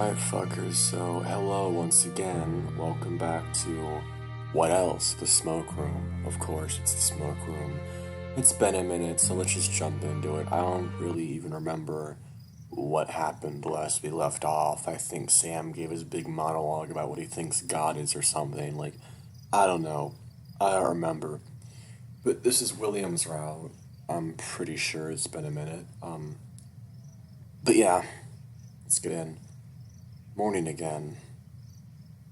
Alright, fuckers, so hello once again. Welcome back to what else? The Smoke Room. Of course, it's the Smoke Room. It's been a minute, so let's just jump into it. I don't really even remember what happened last we left off. I think Sam gave his big monologue about what he thinks God is or something. I don't know. I don't remember. But this is William's route. I'm pretty sure it's been a minute. But yeah, let's get in. Morning again.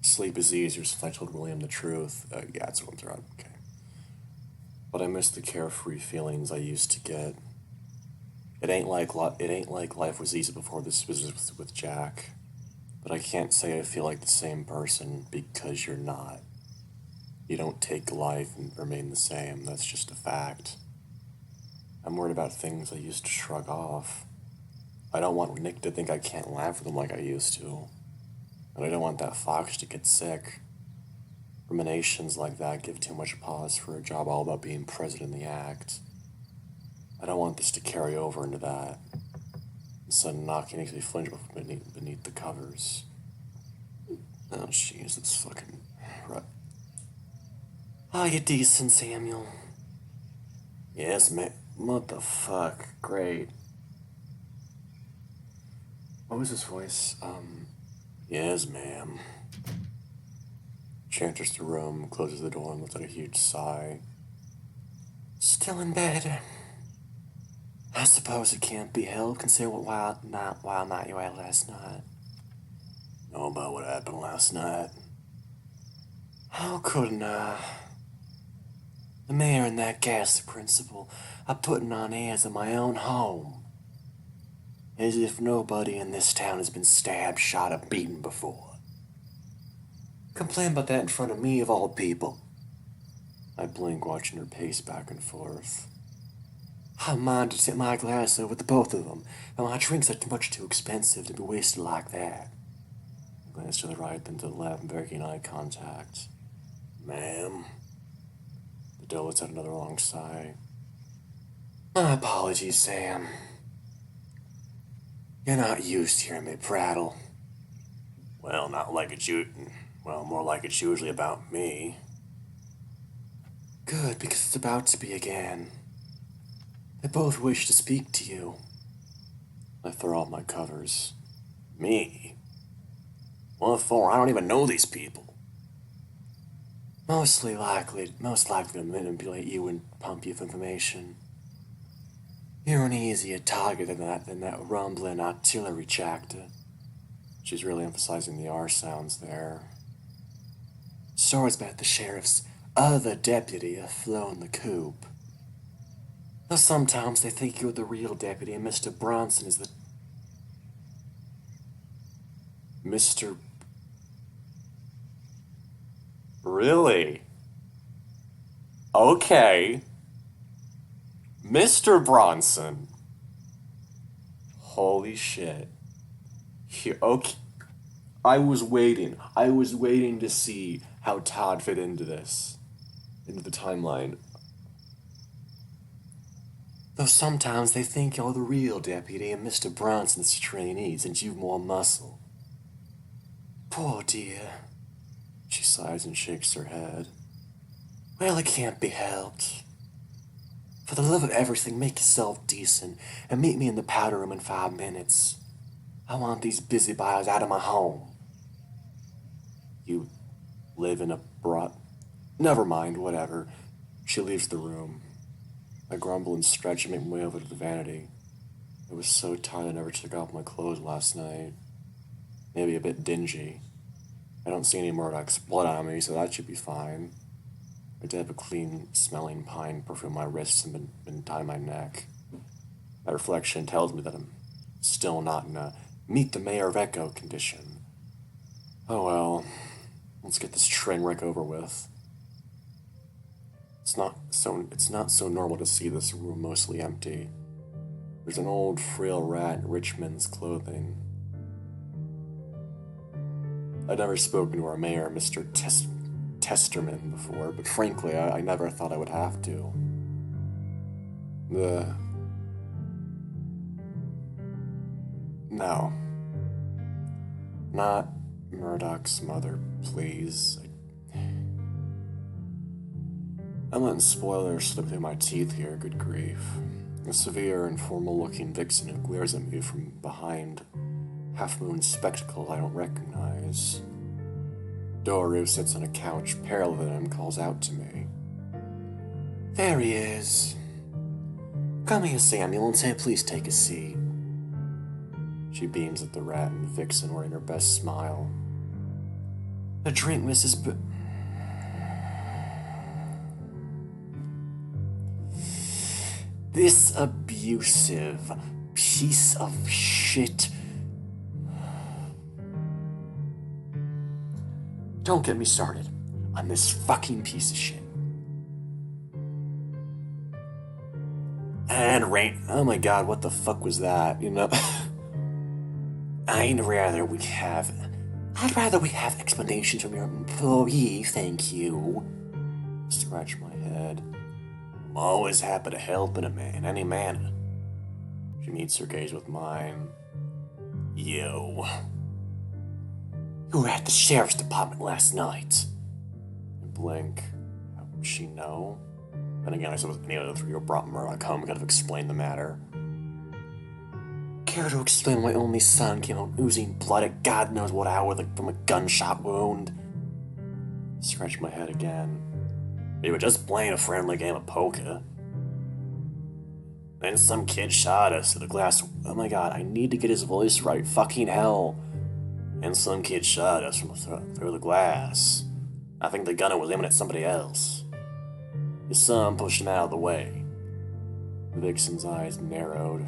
Sleep is easier since I told William the truth. Yeah, it's William's route. Okay. But I miss the carefree feelings I used to get. It ain't like life was easy before this was with Jack. But I can't say I feel like the same person because you're not. You don't take life and remain the same. That's just a fact. I'm worried about things I used to shrug off. I don't want Nick to think I can't laugh with him like I used to. And I don't want that fox to get sick. Ruminations like that give too much pause for a job all about being present in the act. I don't want this to carry over into that. The sun knocking makes me flinch beneath the covers. Oh, jeez, that's fucking... Right. Oh, you decent, Samuel. Yes, man. What the fuck? Great. What was his voice? Yes, ma'am. She enters the room, closes the door, and lets out a huge sigh. Still in bed. I suppose it can't be helped, considering what wild night you had last night. Know about what happened last night? How couldn't I? The mayor and that ghastly principal are putting on airs in my own home. As if nobody in this town has been stabbed, shot, or beaten before. Complain about that in front of me, of all people. I blink, watching her pace back and forth. I mind to tip my glass over the both of them, and my drinks are much too expensive to be wasted like that. I glance to the right, then to the left, breaking eye contact. Ma'am? The doe lets out another long sigh. My apologies, Sam. You're not used to hearing me prattle. Well, not like it's you. Well, more like it's usually about me. Good, because it's about to be again. They both wish to speak to you. I throw off my covers. Me? What for? I don't even know these people. Most likely to manipulate you and pump you with information. You're an easier target than that rumbling artillery tractor. She's really emphasizing the R sounds there. Stories about the sheriff's other deputy have flown the coop. Though sometimes they think you're the real deputy and Mr. Bronson is the... Mr. Really? Okay. Mr. Bronson. Holy shit. Here, okay. I was waiting to see how Todd fit into this. Into the timeline. Though sometimes they think you're the real deputy and Mr. Bronson's trainee since you've more muscle. Poor dear. She sighs and shakes her head. Well, it can't be helped. For the love of everything, make yourself decent and meet me in the powder room in 5 minutes. I want these busybodies out of my home. You live in a Never mind, whatever. She leaves the room. I grumble and stretch and make my way over to the vanity. I was so tired I never took off my clothes last night. Maybe a bit dingy. I don't see any Murdoch's blood on me, so that should be fine. I did have a clean smelling pine perfume on my wrists and been tied my neck. That reflection tells me that I'm still not in a meet the mayor of Echo condition. Oh well, let's get this train wreck over with. It's not so normal to see this room mostly empty. There's an old frail rat in Richmond's clothing. I'd never spoken to our mayor, Mr. Testerman, before, but frankly, I never thought I would have to. No. Not Murdoch's mother, please. I'm letting spoilers slip through my teeth here, good grief. A severe and formal-looking vixen who glares at me from behind half-moon spectacles I don't recognize. Dora, who sits on a couch parallel to him, calls out to me. There he is. Come here, Samuel, and please take a seat. She beams at the rat and vixen wearing her best smile. A drink, Mrs. This abusive piece of shit. Don't get me started on this fucking piece of shit. And rain. Oh my god, what the fuck was that? You know? I'd rather we have explanations from your employee, thank you. Scratch my head. I'm always happy to help in a man, any manner. She meets her gaze with mine. You were at the sheriff's department last night. I blink. How would she know? And again, I suppose any of the three who brought Murdoch home could have explained the matter. Care to explain why only son came out oozing blood at God knows what hour from a gunshot wound? Scratch my head again. We were just playing a friendly game of poker. Then some kid shot us through the glass. Oh my god, I need to get his voice right. Fucking hell. And some kid shot us from through the glass. I think the gunner was aiming at somebody else. His son pushed him out of the way. The vixen's eyes narrowed.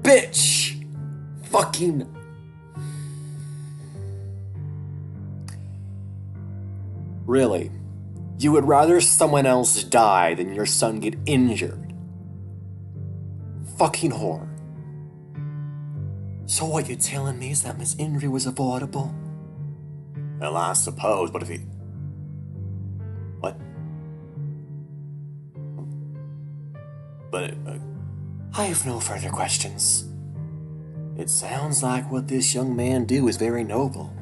Bitch! Fucking... Really? You would rather someone else die than your son get injured? Fucking whore. So what you're telling me is that Miss injury was avoidable? Well, I suppose, but if he... What? But... I have no further questions. It sounds like what this young man do is very noble.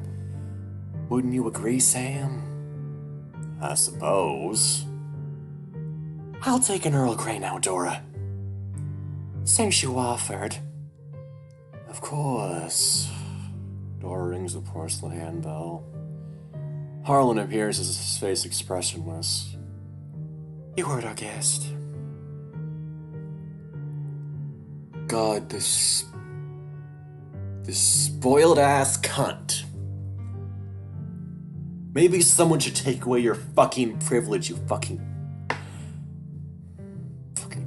Wouldn't you agree, Sam? I suppose. I'll take an Earl Grey now, Dora. Since you offered. Of course. Dora rings the porcelain handbell. Harlan appears, his face expressionless. You heard our guest. God, this spoiled-ass cunt. Maybe someone should take away your fucking privilege, you fucking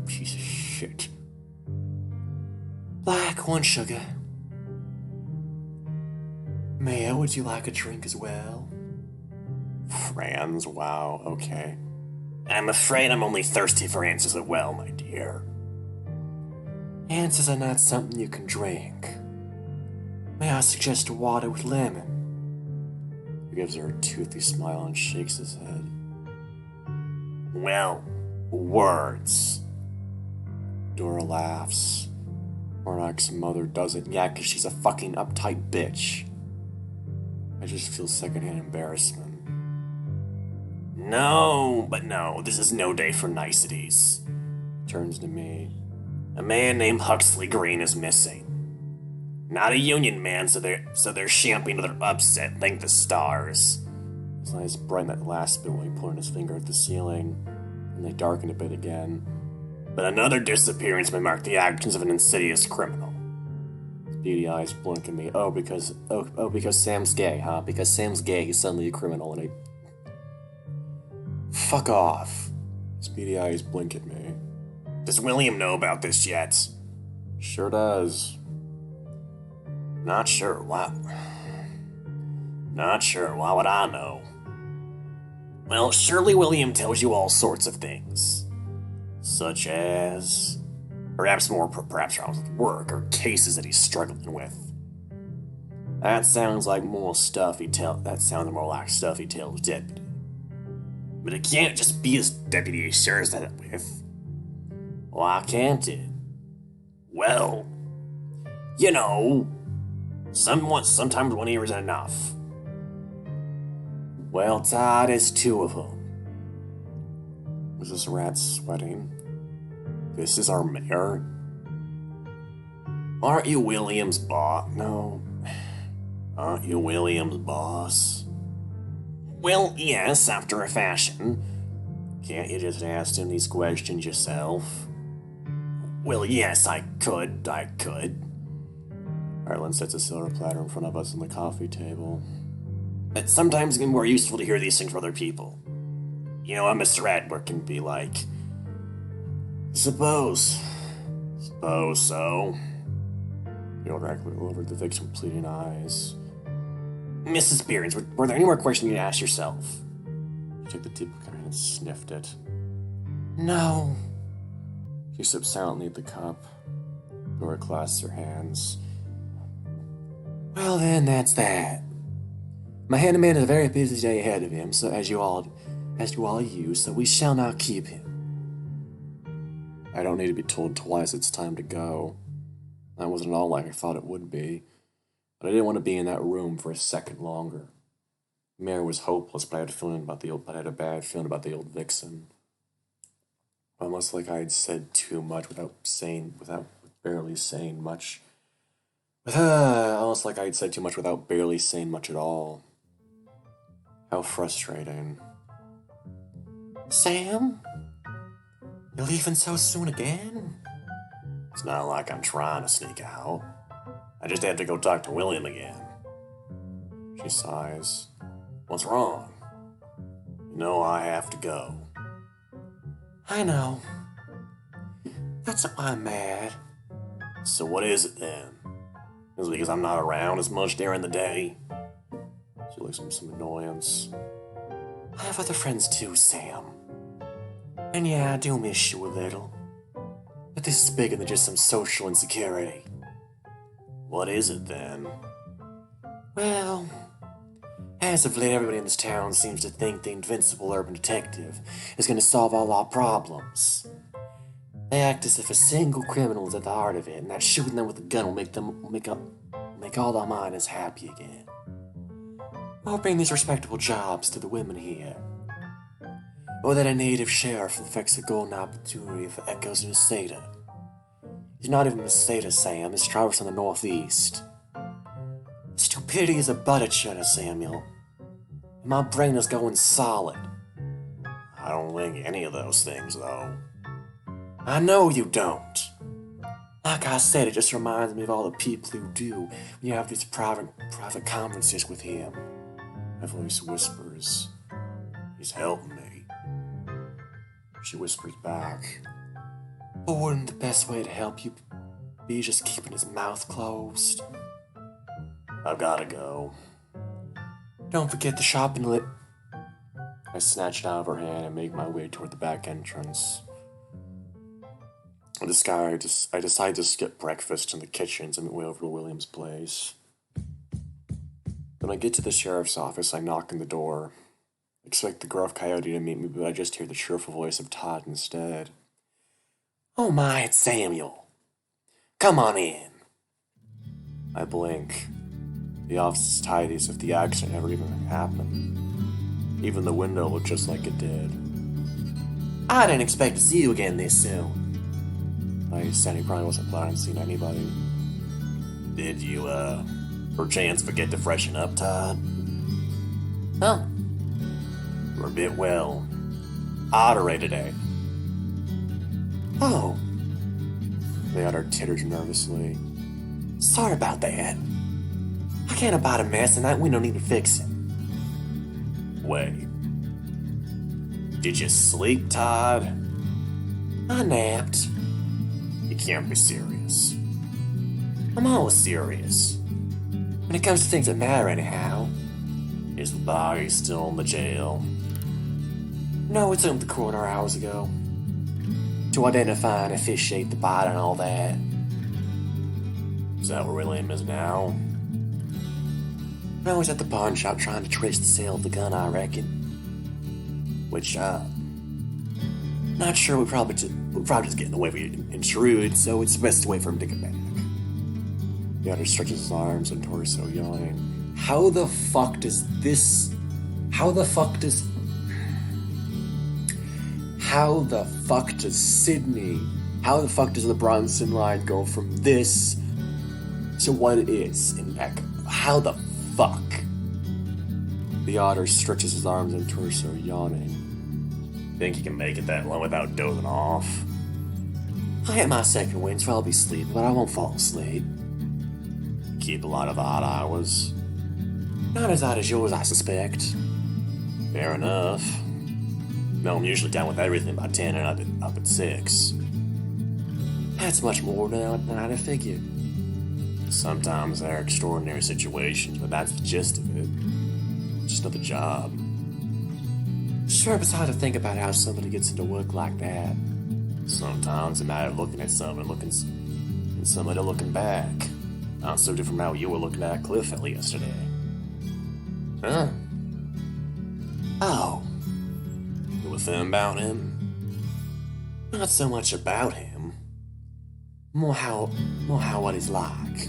piece of shit. Black, one sugar. Mayo, would you like a drink as well? Franz, wow, okay. I'm afraid I'm only thirsty for answers as well, my dear. Answers are not something you can drink. May I suggest water with lemon? He gives her a toothy smile and shakes his head. Well, words. Dora laughs. Murdoch's mother doesn't. Yeah, because she's a fucking uptight bitch. I just feel secondhand embarrassment. No, but no, this is no day for niceties. Turns to me. A man named Huxley Green is missing. Not a union man, so they're championing their upset, thank the stars. His eyes brighten that last bit while he pointed his finger at the ceiling, and they darken a bit again. But another disappearance may mark the actions of an insidious criminal. His beady eyes blink at me. Because Sam's gay, huh? Because Sam's gay, he's suddenly a criminal, and Fuck off. His beady eyes blink at me. Does William know about this yet? Sure does. Not sure. Why would I know? Well, surely William tells you all sorts of things. Such as... Perhaps problems with work or cases that he's struggling with. That sounds like more stuff he tells deputy. But it can't just be his deputy he shares that with. Why can't it? Well, you know, sometimes one ear isn't enough. Well, Todd, it's two of them. Mrs. Rat sweating. This is our mayor? Aren't you William's boss? No. Aren't you William's boss? Well, yes, after a fashion. Can't you just ask him these questions yourself? Well, yes, I could. Ireland sets a silver platter in front of us on the coffee table. It's sometimes more useful to hear these things from other people. You know what Mr. Radworth can be like. Suppose so. The old rat looked over at the victim with pleading eyes. Mrs. Behrens, were there any more questions you asked yourself? She took the tea and sniffed it. No. She sipped silently at the cup. Dora clasped her hands. Well then, that's that. My handyman has a very busy day ahead of him, so as you all use, so we shall not keep him. I don't need to be told twice it's time to go. That wasn't at all like I thought it would be, but I didn't want to be in that room for a second longer. Mary was hopeless, but I had a bad feeling about the old vixen. Almost like I had said too much without barely saying much. Almost like I had said too much without barely saying much at all. How frustrating. Sam? You're leaving so soon again? It's not like I'm trying to sneak out. I just have to go talk to William again. She sighs. What's wrong? You know I have to go. I know. That's why I'm mad. So what is it then? Is it because I'm not around as much during the day? She looks at him with some annoyance. I have other friends too, Sam. And yeah, I do miss you a little. But this is bigger than just some social insecurity. What is it then? Well, as of late, everybody in this town seems to think the invincible urban detective is going to solve all our problems. They act as if a single criminal is at the heart of it, and that shooting them with a gun will make all their minds happy again. Or bring these respectable jobs to the women here. Or that a native sheriff affects a golden opportunity for echoes in the Seda. He's not even a Seda, Sam. It's Travis from the Northeast. Stupidity is a butter churner, Samuel. And my brain is going solid. I don't think any of those things, though. I know you don't. Like I said, it just reminds me of all the people who do when you have these private conferences with him. My voice whispers, he's helping me. She whispers back, but wouldn't the best way to help you be just keeping his mouth closed? I've gotta go. Don't forget the shopping list. I snatched it out of her hand and made my way toward the back entrance. I decided to skip breakfast in the kitchens and went over to William's place. When I get to the sheriff's office, I knock on the door. I expect the gruff coyote to meet me, but I just hear the cheerful voice of Todd instead. Oh my, it's Samuel. Come on in. I blink. The office is tidy as if the accident never even happened. Even the window looked just like it did. I didn't expect to see you again this soon. I said he probably wasn't planning on seeing anybody. Did you, perchance forget to freshen up, Todd? Huh? You're a bit, oddery today. Oh. The otter titters nervously. Sorry about that. I can't abide a mess and that we don't need to fix it. Wait. Did you sleep, Todd? I napped. You can't be serious. I'm always serious. When it comes to things that matter anyhow. Is the body still in the jail? No, it's in the coroner hours ago. To identify and officiate the body and all that. Is that where William is now? No, he's at the pawn shop trying to trace the sale of the gun, I reckon. Which, not sure we probably Roger's getting away from you intrude, so it's best to wait for him to get back. The otter stretches his arms and torso, yawning. How the fuck does this... How the fuck does Sydney... How the fuck does the Bronson line go from this to what it is in back? How the fuck? The otter stretches his arms and torso, yawning. Think you can make it that long without dozing off? I hit my second wind, so I'll be sleeping, but I won't fall asleep. Keep a lot of odd hours. Not as odd as yours, I suspect. Fair enough. No, I'm usually down with everything by 10 and up at 6. That's much more than I'd have figured. Sometimes there are extraordinary situations, but that's the gist of it. Just another job. Sure, it's hard to think about how somebody gets into work like that. Sometimes it's a matter of looking at someone and somebody looking back. Not so different from how you were looking at Cliff yesterday. Huh? Oh. You were thinking about him? Not so much about him. More how what he's like.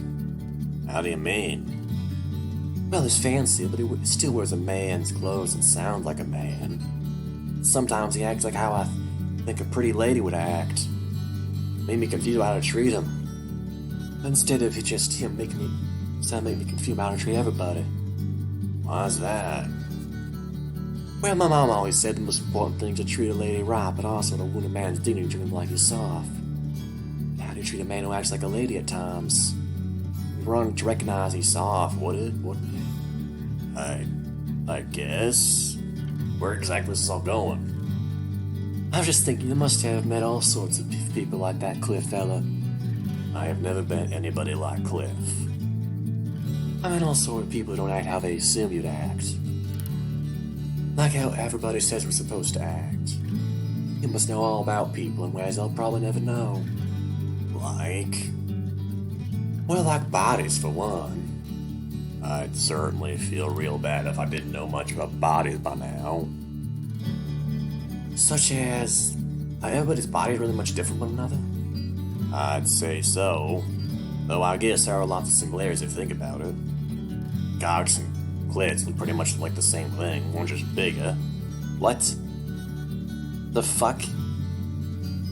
How do you mean? Well, he's fancy, but he still wears a man's clothes and sounds like a man. Sometimes he acts like how I think a pretty lady would act. Made me confused about how to treat him. Instead of just him make me confused about how to treat everybody. Why's that? Well, my mom always said the most important thing is to treat a lady right, but also to wound a man's dignity and treat him like he's soft. How do you treat a man who acts like a lady at times? Wrong to recognize he's soft, wouldn't it? I guess. Where exactly is this all going? I was just thinking you must have met all sorts of people like that Cliff fella. I have never met anybody like Cliff. I mean all sorts of people who don't act how they assume you'd act. Like how everybody says we're supposed to act. You must know all about people in ways I'll probably never know. Like? Well, like bodies, for one. I'd certainly feel real bad if I didn't know much about bodies by now. Such as... Are everybody's bodies really much different from one another? I'd say so. Though I guess there are lots of similarities if you think about it. Cocks and clits look pretty much like the same thing, one's just bigger. What? The fuck?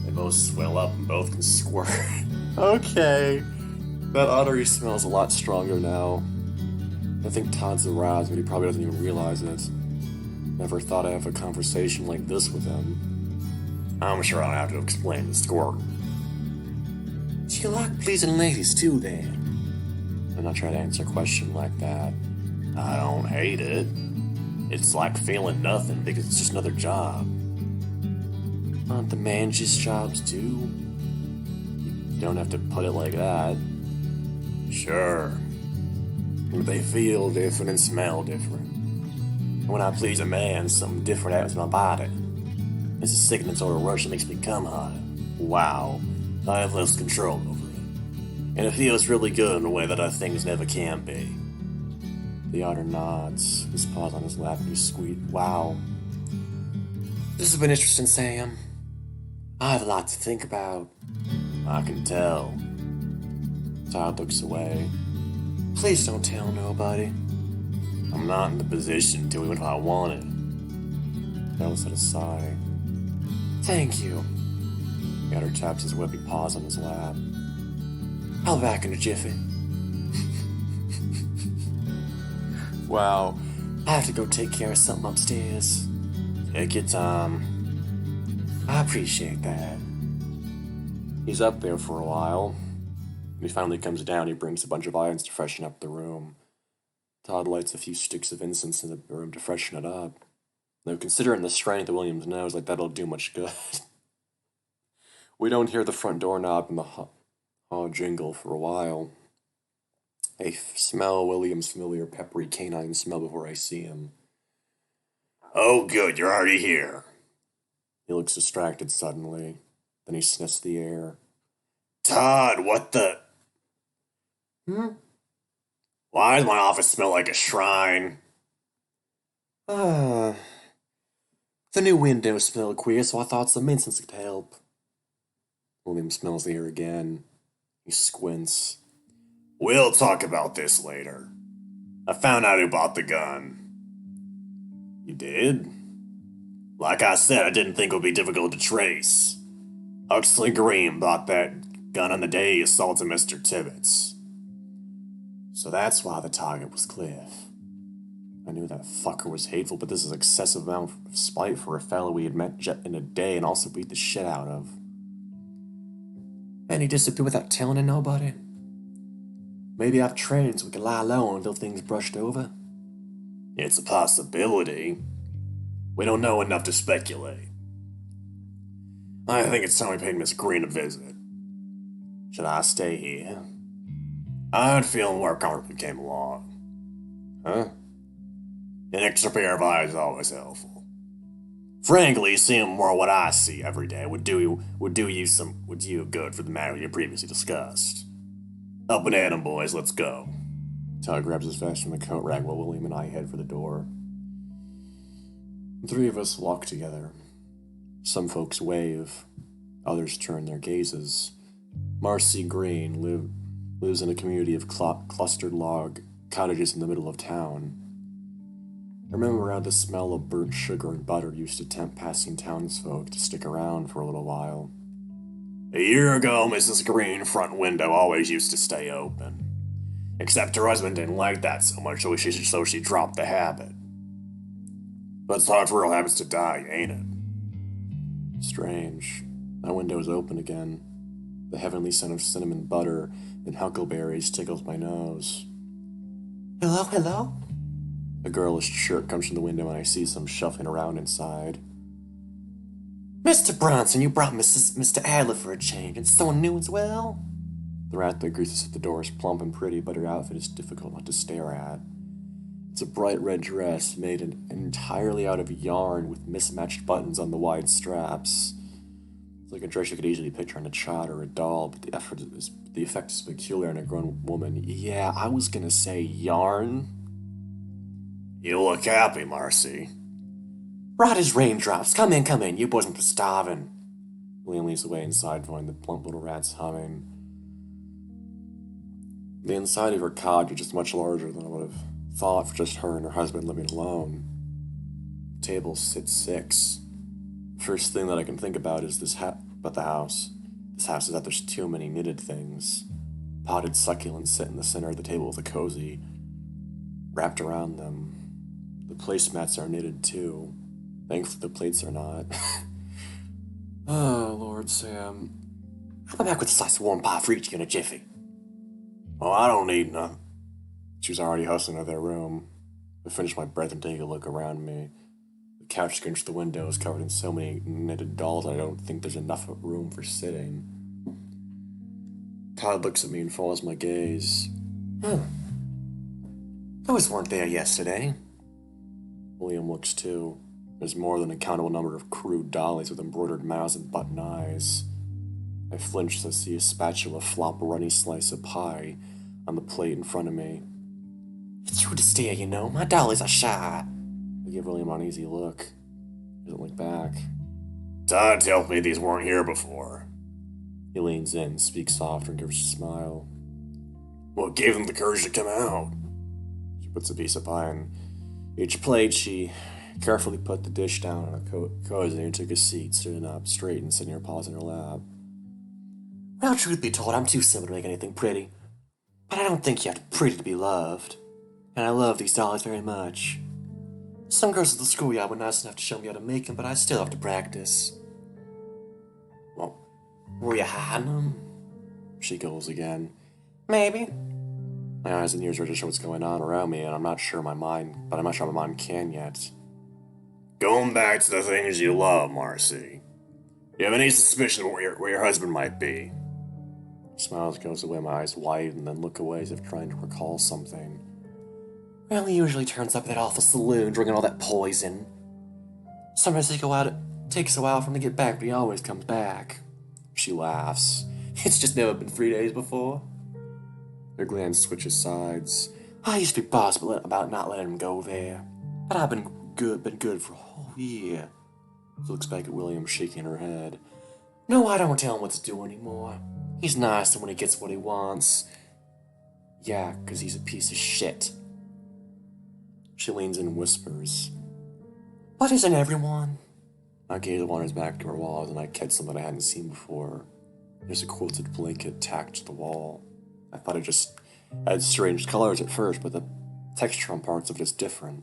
They both swell up and both can squirt. Okay. That ottery smells a lot stronger now. I think Todd's aroused, but he probably doesn't even realize it. Never thought I'd have a conversation like this with him. I'm sure I'll have to explain the squirt. Do you like pleasing ladies too, then? I'm not trying to answer a question like that. I don't hate it. It's like feeling nothing because it's just another job. Aren't the man's just jobs too? You don't have to put it like that. Sure. But they feel different and smell different. And when I please a man, something different happens to my body. It's a sickening sort of rush that makes me come harder. Wow. I have less control over it. And it feels really good in a way that other things never can be. The otter nods, his paws on his lap, and he squeaks. Wow. This has been interesting, Sam. I have a lot to think about. I can tell. Todd looks away. Please don't tell nobody. I'm not in the position to even if I wanted. Belle said a sigh. Thank you. The otter taps his webbing paws on his lap. I'll be back in a jiffy. Wow. I have to go take care of something upstairs. Take your time. I appreciate that. He's up there for a while. When he finally comes down, he brings a bunch of irons to freshen up the room. Todd lights a few sticks of incense in the room to freshen it up. Though considering the strength of William's nose, like that'll do much good. We don't hear the front door knob and the hall jingle for a while. I smell William's familiar peppery canine smell before I see him. Oh good, you're already here. He looks distracted suddenly. Then he sniffs the air. Todd, what the... Why does my office smell like a shrine? The new windows smell queer, so I thought some incense could help. William smells the air again. He squints. We'll talk about this later. I found out who bought the gun. You did? Like I said, I didn't think it would be difficult to trace. Huxley Green bought that gun on the day he assaulted Mr. Tibbets. So that's why the target was Cliff. I knew that fucker was hateful, but this is excessive amount of spite for a fellow we had met in a day and also beat the shit out of. And he disappeared without telling nobody. Maybe I've trained so we can lie low until things brushed over. It's a possibility. We don't know enough to speculate. I think it's time we paid Miss Green a visit. Should I stay here? I'd feel more comfortable if you came along. Huh? An extra pair of eyes is always helpful. Frankly, seeing more of what I see every day would do you good for the matter you previously discussed. Up and at 'em, boys, let's go. Todd grabs his vest from the coat rack while William and I head for the door. The three of us walk together. Some folks wave, others turn their gazes. Marcy Green lives in a community of clustered log cottages in the middle of town. I remember how the smell of burnt sugar and butter used to tempt passing townsfolk to stick around for a little while. A year ago, Mrs. Green's front window always used to stay open. Except her husband didn't like that so much, so she dropped the habit. But it's hard for real habits to die, ain't it? Strange. My window's open again. The heavenly scent of cinnamon butter and huckleberries tickles my nose. Hello, hello? A girlish chirp comes from the window and I see some shuffling around inside. Mr. Bronson, you brought Mr. Adler for a change, and someone new as well? The rat that greets us at the door is plump and pretty, but her outfit is difficult not to stare at. It's a bright red dress made entirely out of yarn with mismatched buttons on the wide straps. It's like a dress you could easily picture on a child or a doll, but the effect is peculiar in a grown woman. Yeah, I was gonna say yarn. You look happy, Marcy. Right as raindrops. Come in. You boys must be starving. William leads the way inside, finding the plump little rats humming. The inside of her cottage is just much larger than I would have thought for just her and her husband living alone. The table sits 6. First thing that I can think about is about the house. This house is that there's too many knitted things. Potted succulents sit in the center of the table with a cozy wrapped around them. The placemats are knitted too. Thankfully the plates are not. Oh, Lord Sam. I'll be back with a slice of warm pie for each in a jiffy. Oh, I don't need none. She was already hustling to their room. I finished my breath and take a look around me. The couch against the window is covered in so many knitted dolls I don't think there's enough room for sitting. Todd looks at me and follows my gaze. Those weren't there yesterday. William looks too. There's more than a countable number of crude dollies with embroidered mouths and button eyes. I flinch as I see a spatula flop a runny slice of pie on the plate in front of me. It's rude to stare, you know. My dollies are shy. I give William an uneasy look. He doesn't look back. Todd told me these weren't here before. He leans in, speaks soft, and gives a smile. What gave them the courage to come out? She puts a piece of pie on each plate. She carefully put the dish down on a cozy and took a seat, sitting up straight and sitting her paws in her lap. Well, truth be told, I'm too simple to make anything pretty. But I don't think you have to be pretty to be loved. And I love these dollies very much. Some girls at the schoolyard were nice enough to show me how to make them, but I still have to practice. Well, were you hiding them? She goes again. Maybe. My eyes and ears register what's going on around me, and I'm not sure my mind can yet. Going back to the things you love, Marcy. Do you have any suspicion of where your husband might be? She smiles, goes away, my eyes widen, and then look away as if trying to recall something. Well, he usually turns up at that awful saloon drinking all that poison. Sometimes it takes a while for him to get back, but he always comes back. She laughs. It's just never been 3 days before. Her glance switches sides. I used to be boss about not letting him go there. But I've been good for a whole year. She looks back at William, shaking her head. No, I don't tell him what to do anymore. He's nicer when he gets what he wants. Yeah, 'cause he's a piece of shit. She leans in and whispers, "But isn't everyone?" My gaze wanders back to her walls and I catch something I hadn't seen before. There's a quilted blanket tacked to the wall. I thought it just had strange colors at first, but the texture on parts of it is different.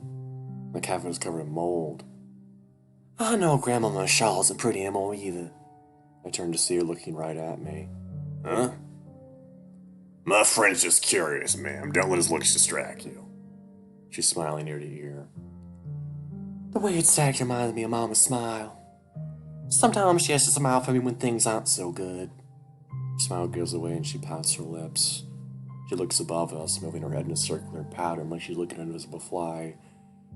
The cabin is covered in mold. I know Grandmama's shawl isn't pretty anymore either. I turned to see her looking right at me. Huh? My friend's just curious, ma'am. Don't let his looks distract you. She's smiling ear to ear. The way it sagged reminds me of Mama's smile. Sometimes she has to smile for me when things aren't so good. Her smile goes away and she pouts her lips. She looks above us, moving her head in a circular pattern like she's looking at an invisible fly,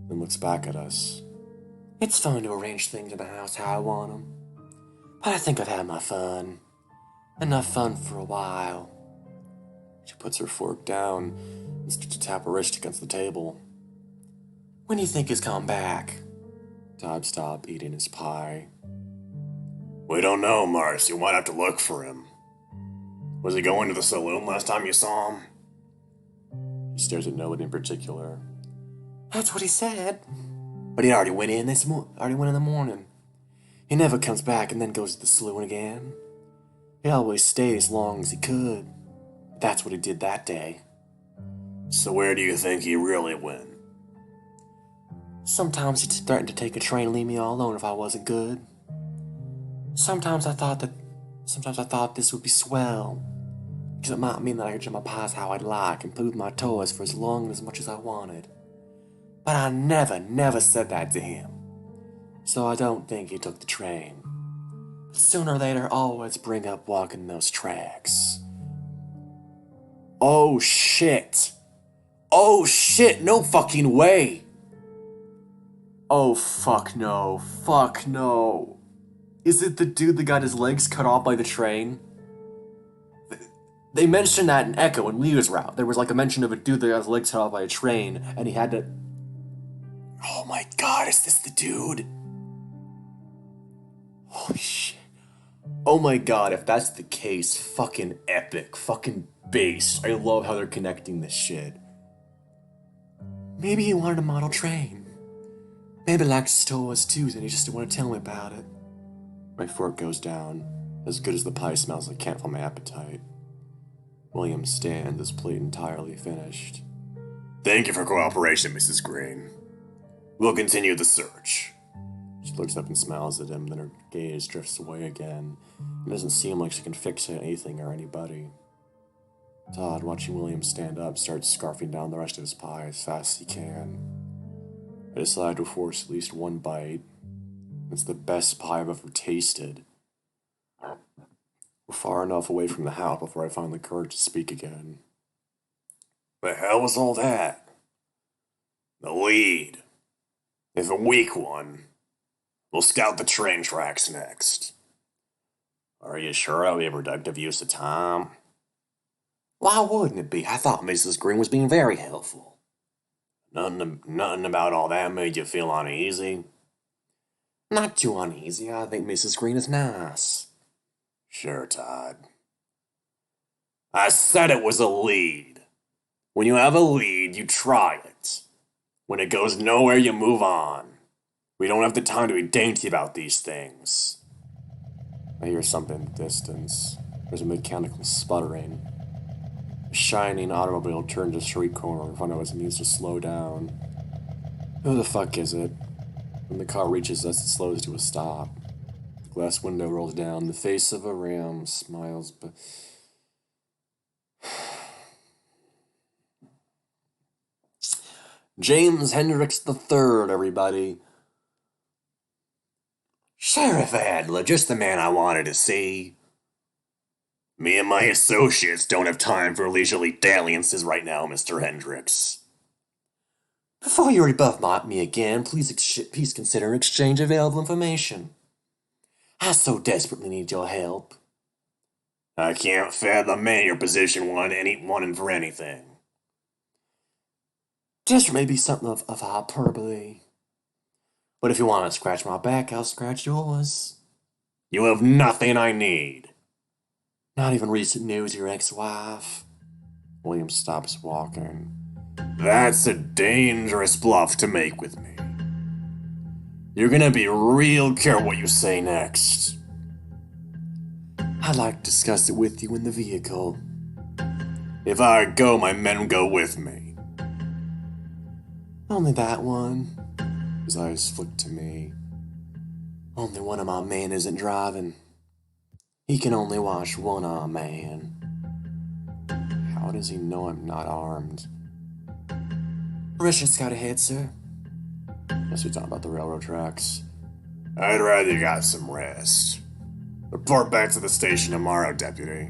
then looks back at us. It's fun to arrange things in the house how I want them. But I think I've had my fun. Enough fun for a while. She puts her fork down and starts to tap her wrist against the table. When do you think he's coming back? Todd stopped eating his pie. We don't know, Mars. You might have to look for him. Was he going to the saloon last time you saw him? He stares at nobody in particular. That's what he said. But he already went in in the morning. He never comes back and then goes to the saloon again. He always stayed as long as he could. That's what he did that day. So where do you think he really went? Sometimes he threatened to take a train and leave me all alone if I wasn't good. Sometimes I thought this would be swell, because it might mean that I could jam my pies how I'd like and play with my toys for as long and as much as I wanted. But I never said that to him. So I don't think he took the train. But sooner or later, I'll always bring up walking those tracks. Oh shit! Oh shit! No fucking way! Oh fuck no! Fuck no! Is it the dude that got his legs cut off by the train? They mentioned that in Echo and Leo's route. There was like a mention of a dude that got his legs cut off by a train, and he had to... Oh my god, is this the dude? Holy shit. Oh my god, if that's the case, fucking epic, fucking base. I love how they're connecting this shit. Maybe he wanted a model train. Maybe he liked stores too, and he just didn't want to tell me about it. My fork goes down. As good as the pie smells, I can't find my appetite. William stands, his plate entirely finished. Thank you for cooperation, Mrs. Green. We'll continue the search. She looks up and smiles at him, then her gaze drifts away again. It doesn't seem like she can fixate anything or anybody. Todd, watching William stand up, starts scarfing down the rest of his pie as fast as he can. I decide to force at least one bite. It's the best pie I've ever tasted. We're far enough away from the house before I find the courage to speak again. The hell was all that? The lead. If a weak one. We'll scout the train tracks next. Are you sure that'll be a productive use of time? Why wouldn't it be? I thought Mrs. Green was being very helpful. Nothing about all that made you feel uneasy? Not too uneasy. I think Mrs. Green is nice. Sure, Todd. I said it was a lead. When you have a lead, you try it. When it goes nowhere, you move on. We don't have the time to be dainty about these things. I hear something in the distance. There's a mechanical sputtering. A shining automobile turns a street corner in front of us and needs to slow down. Who the fuck is it? When the car reaches us, it slows to a stop. The glass window rolls down. The face of a ram smiles, but... James Hendricks III, everybody. Sheriff Adler, just the man I wanted to see. Me and my associates don't have time for leisurely dalliances right now, Mr. Hendricks. Before you rebuff me again, please consider an exchange of available information. I so desperately need your help. I can't fathom man your position wanting for anything. Just maybe something of hyperbole. But if you want to scratch my back, I'll scratch yours. You have nothing I need. Not even recent news of your ex-wife? William stops walking. That's a dangerous bluff to make with me. You're gonna be real careful what you say next. I'd like to discuss it with you in the vehicle. If I go, my men go with me. Only that one. His eyes flick to me. Only one of my men isn't driving. He can only watch one arm man. How does he know I'm not armed? Permission scout ahead, sir. Guess you're talking about the railroad tracks. I'd rather you got some rest. Report back to the station tomorrow, deputy.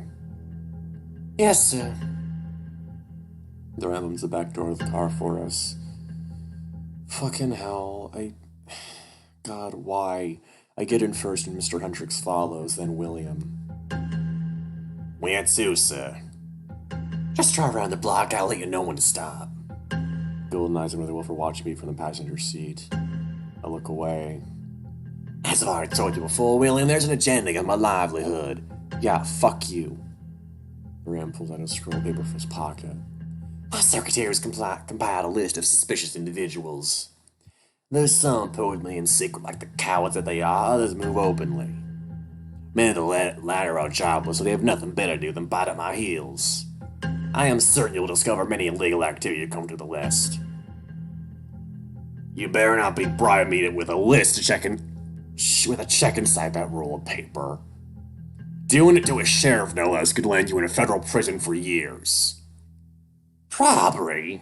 Yes, sir. There opens the back door of the car for us. Fucking hell, God, why? I get in first and Mr. Hendricks follows, then William. Where to, sir? Just drive around the block, I'll let you know when to stop. Bill and Eyes really well for watching me from the passenger seat. I look away. As I've already told you before, William, there's an agenda on my livelihood. Yeah, fuck you. Ram pulls out a scroll of paper from his pocket. My secretaries compiled a list of suspicious individuals. There's some pose me in secret like the cowards that they are, others move openly. Many of the latter are jobless, so they have nothing better to do than bite at my heels. I am certain you'll discover many illegal activity to come to the list. You better not be bribing me with a list to check inside that roll of paper. Doing it to a sheriff, no less, could land you in a federal prison for years. Robbery?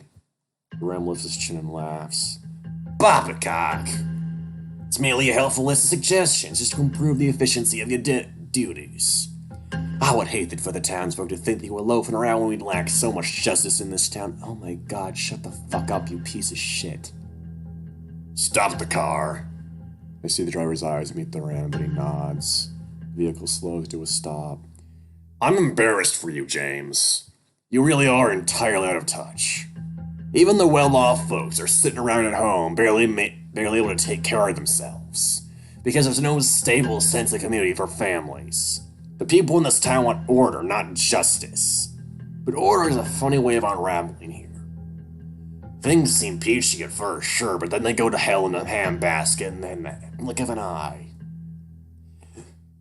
Rem lifts his chin and laughs. Poppycock! It's merely a helpful list of suggestions just to improve the efficiency of your duties. I would hate that for the townsfolk to think that you were loafing around when we lack so much justice in this town. Oh my god, shut the fuck up, you piece of shit. Stop the car. I see the driver's eyes meet the Ram, but he nods. The vehicle slows to a stop. I'm embarrassed for you, James. You really are entirely out of touch. Even the well-off folks are sitting around at home, barely able to take care of themselves, because there's no stable sense of community for families. The people in this town want order, not justice. But order is a funny way of unraveling here. Things seem peachy at first, sure, but then they go to hell in a handbasket in the blink of an eye.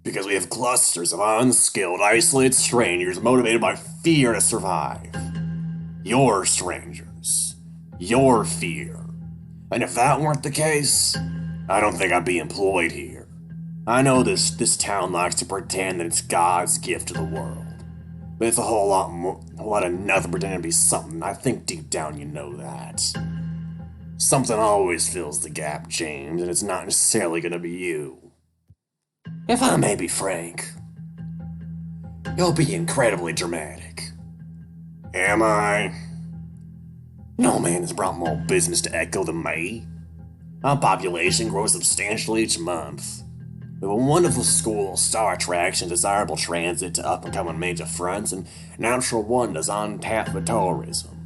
Because we have clusters of unskilled, isolated strangers motivated by fear to survive. Your strangers. Your fear. And if that weren't the case, I don't think I'd be employed here. I know this town likes to pretend that it's God's gift to the world. But it's a whole lot of nothing pretending to be something. I think deep down you know that. Something always fills the gap, James, and it's not necessarily gonna be you. If I may be frank, you'll be incredibly dramatic. Am I? No man has brought more business to Echo than me. Our population grows substantially each month. We have a wonderful school, star attraction, desirable transit to up-and-coming major fronts, and natural wonders untapped for tourism.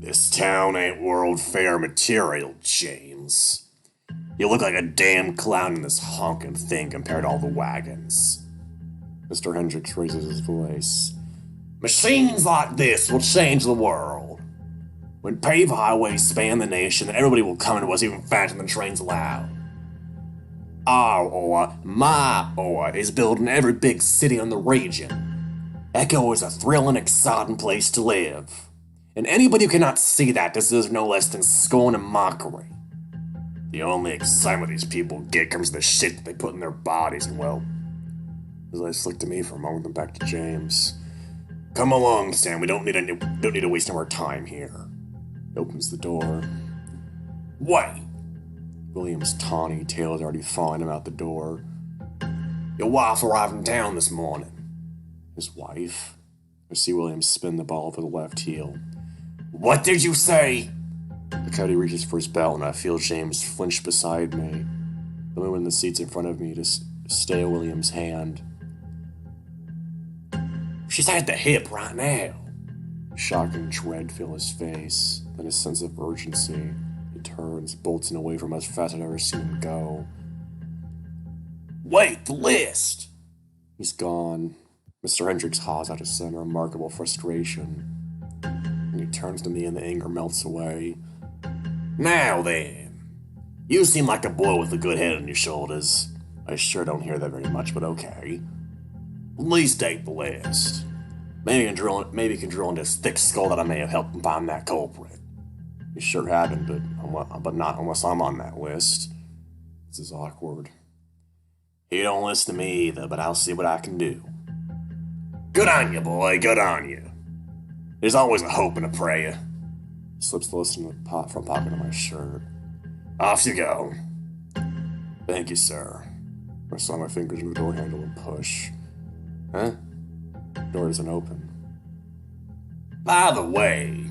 This town ain't World Fair material, James. You look like a damn clown in this honking thing compared to all the wagons. Mr. Hendricks raises his voice. Machines like this will change the world. When paved highways span the nation, then everybody will come to us even faster than trains allow. Our ore, my ore, is built in every big city in the region. Echo is a thrilling, exciting place to live. And anybody who cannot see that deserves no less than scorn and mockery. The only excitement these people get comes from the shit that they put in their bodies, and well, his eyes flicked to me for a moment, then back to James. Come along, Sam, we don't need to waste our time here. He opens the door. Wait! William's tawny tail is already falling him out the door. Your wife arrived in town this morning. His wife? I see William spin the ball over the left heel. What did you say? The caddy reaches for his belt and I feel James flinch beside me. The woman in the seats in front of me to stay William's hand. She's at the hip right now. Shock and dread fill his face, then a sense of urgency. He turns, bolting away from us fast as I've ever seen him go. Wait, the list! He's gone. Mr. Hendricks haws out a sign of remarkable frustration. And he turns to me and the anger melts away. Now then, you seem like a boy with a good head on your shoulders. I sure don't hear that very much, but okay. Please take the list. Maybe you can drill into his thick skull that I may have helped him find that culprit. You sure haven't, but not unless I'm on that list. This is awkward. He don't listen to me either, but I'll see what I can do. Good on you, boy, good on you. There's always a hope and a prayer. Slips the list in the front pocket of my shirt. Off you go. Thank you, sir. I slide my fingers into the door handle and push. Huh? The door isn't open. By the way,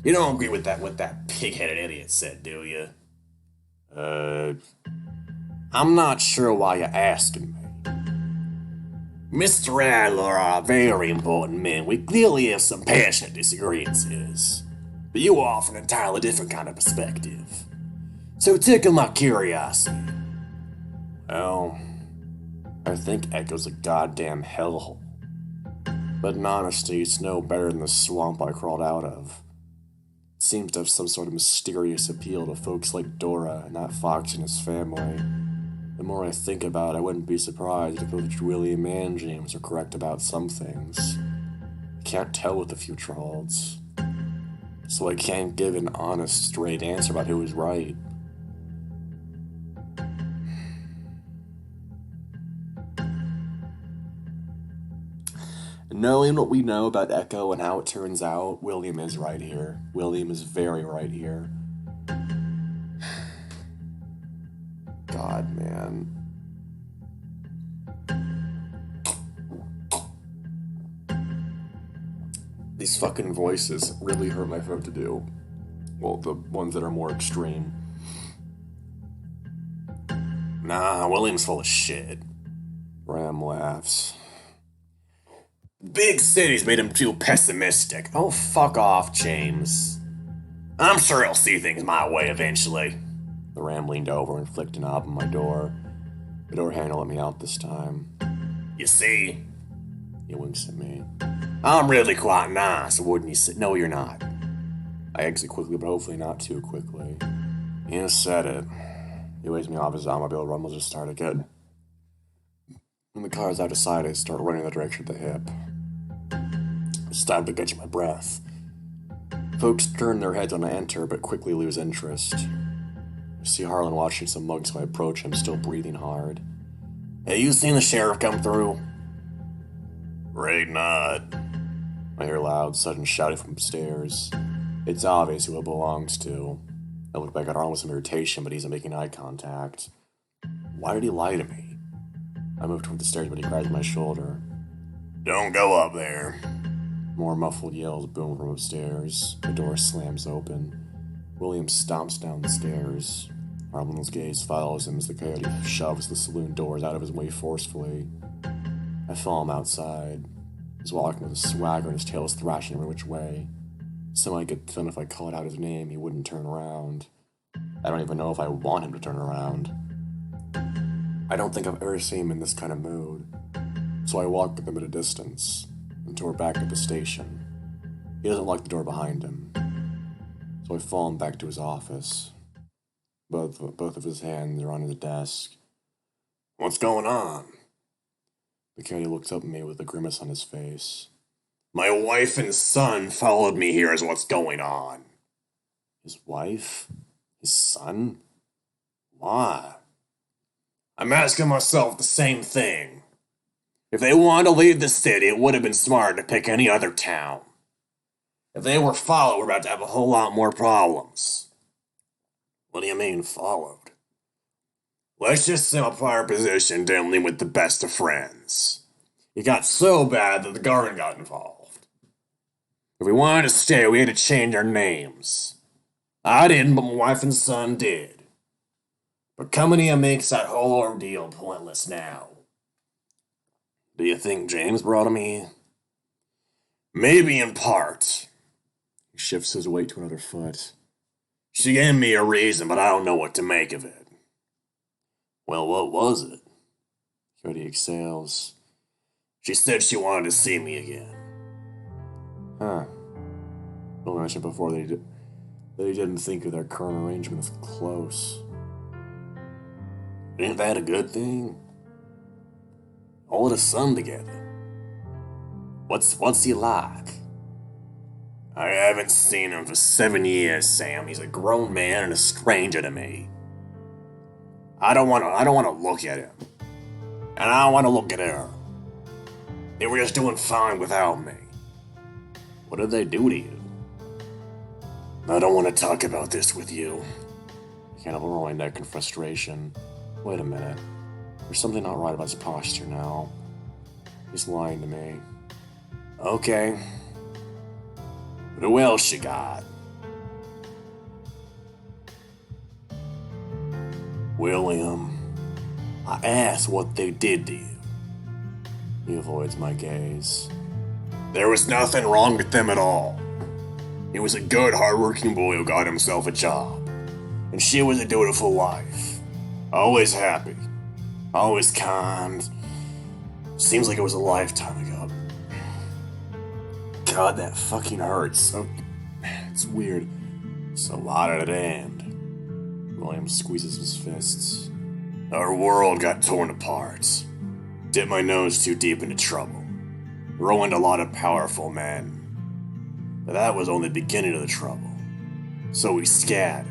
you don't agree with that pig-headed idiot said, do you? I'm not sure why you're asking me. Mr. Adler are very important men. We clearly have some passionate disagreements, but you offer an entirely different kind of perspective. So tickle my curiosity. Well, I think Echo's a goddamn hellhole. But in honesty, it's no better than the swamp I crawled out of. It seems to have some sort of mysterious appeal to folks like Dora and that fox and his family. The more I think about it, I wouldn't be surprised if both William and James are correct about some things. I can't tell what the future holds. So I can't give an honest, straight answer about who was right. Knowing what we know about Echo and how it turns out, William is right here. William is very right here. God, man. These fucking voices really hurt my throat to do. Well, the ones that are more extreme. Nah, William's full of shit. Ram laughs. Big cities made him too pessimistic. Oh, fuck off, James. I'm sure he'll see things my way eventually. The Ram leaned over and flicked a knob on my door. The door handle let me out this time. You see? He winks at me. I'm really quite nice, wouldn't you say? No, you're not. I exit quickly, but hopefully not too quickly. You said it. He waves me off his automobile, rumbles to start again. When the car's out of sight, I start running in the direction of the hip. It's time to catch my breath. Folks turn their heads when I enter, but quickly lose interest. I see Harlan watching some mug, so I approach him, still breathing hard. Have you seen the sheriff come through? Right not. I hear loud, sudden shouting from upstairs. It's obvious who it belongs to. I look back at Harlan with some irritation, but he's not making eye contact. Why did he lie to me? I move toward the stairs, but he grabs my shoulder. Don't go up there. More muffled yells boom from upstairs. The door slams open. William stomps down the stairs. Harlan's gaze follows him as the coyote shoves the saloon doors out of his way forcefully. I follow him outside. He's walking with a swagger and his tail is thrashing every which way. So I get the feeling if I called out his name, he wouldn't turn around. I don't even know if I want him to turn around. I don't think I've ever seen him in this kind of mood. So I walk with him at a distance until we're back at the station. He doesn't lock the door behind him. So I follow him back to his office. Both of his hands are on his desk. What's going on? The coyote looks up at me with a grimace on his face. My wife and son followed me here is what's going on. His wife? His son? Why? I'm asking myself the same thing. If they wanted to leave the city, it would have been smart to pick any other town. If they were followed, we're about to have a whole lot more problems. What do you mean, followed? Let's just simplify our position dealing with the best of friends. It got so bad that the garden got involved. If we wanted to stay, we had to change our names. I didn't, but my wife and son did. But coming here makes that whole ordeal pointless now. Do you think James brought him here? Maybe in part. He shifts his weight to another foot. She gave me a reason, but I don't know what to make of it. Well, what was it? Cody exhales. She said she wanted to see me again. Huh. Bill mentioned before that he didn't think of their current arrangement as close. Ain't that a good thing? All of the sun together. What's he like? I haven't seen him for 7 years, Sam. He's a grown man and a stranger to me. I don't wanna look at him. And I don't wanna look at her. They were just doing fine without me. What did they do to you? I don't want to talk about this with you. I can't over my neck in frustration. Wait a minute. There's something not right about his posture now. He's lying to me. Okay. But who else you got? William, I asked what they did to you. He avoids my gaze. There was nothing wrong with them at all. He was a good, hard-working boy who got himself a job. And she was a dutiful wife. Always happy. Always kind. Seems like it was a lifetime ago. God, that fucking hurts. It's weird. So how did it end? William squeezes his fists. Our world got torn apart. Dipped my nose too deep into trouble. Ruined a lot of powerful men. But that was only the beginning of the trouble. So we scattered.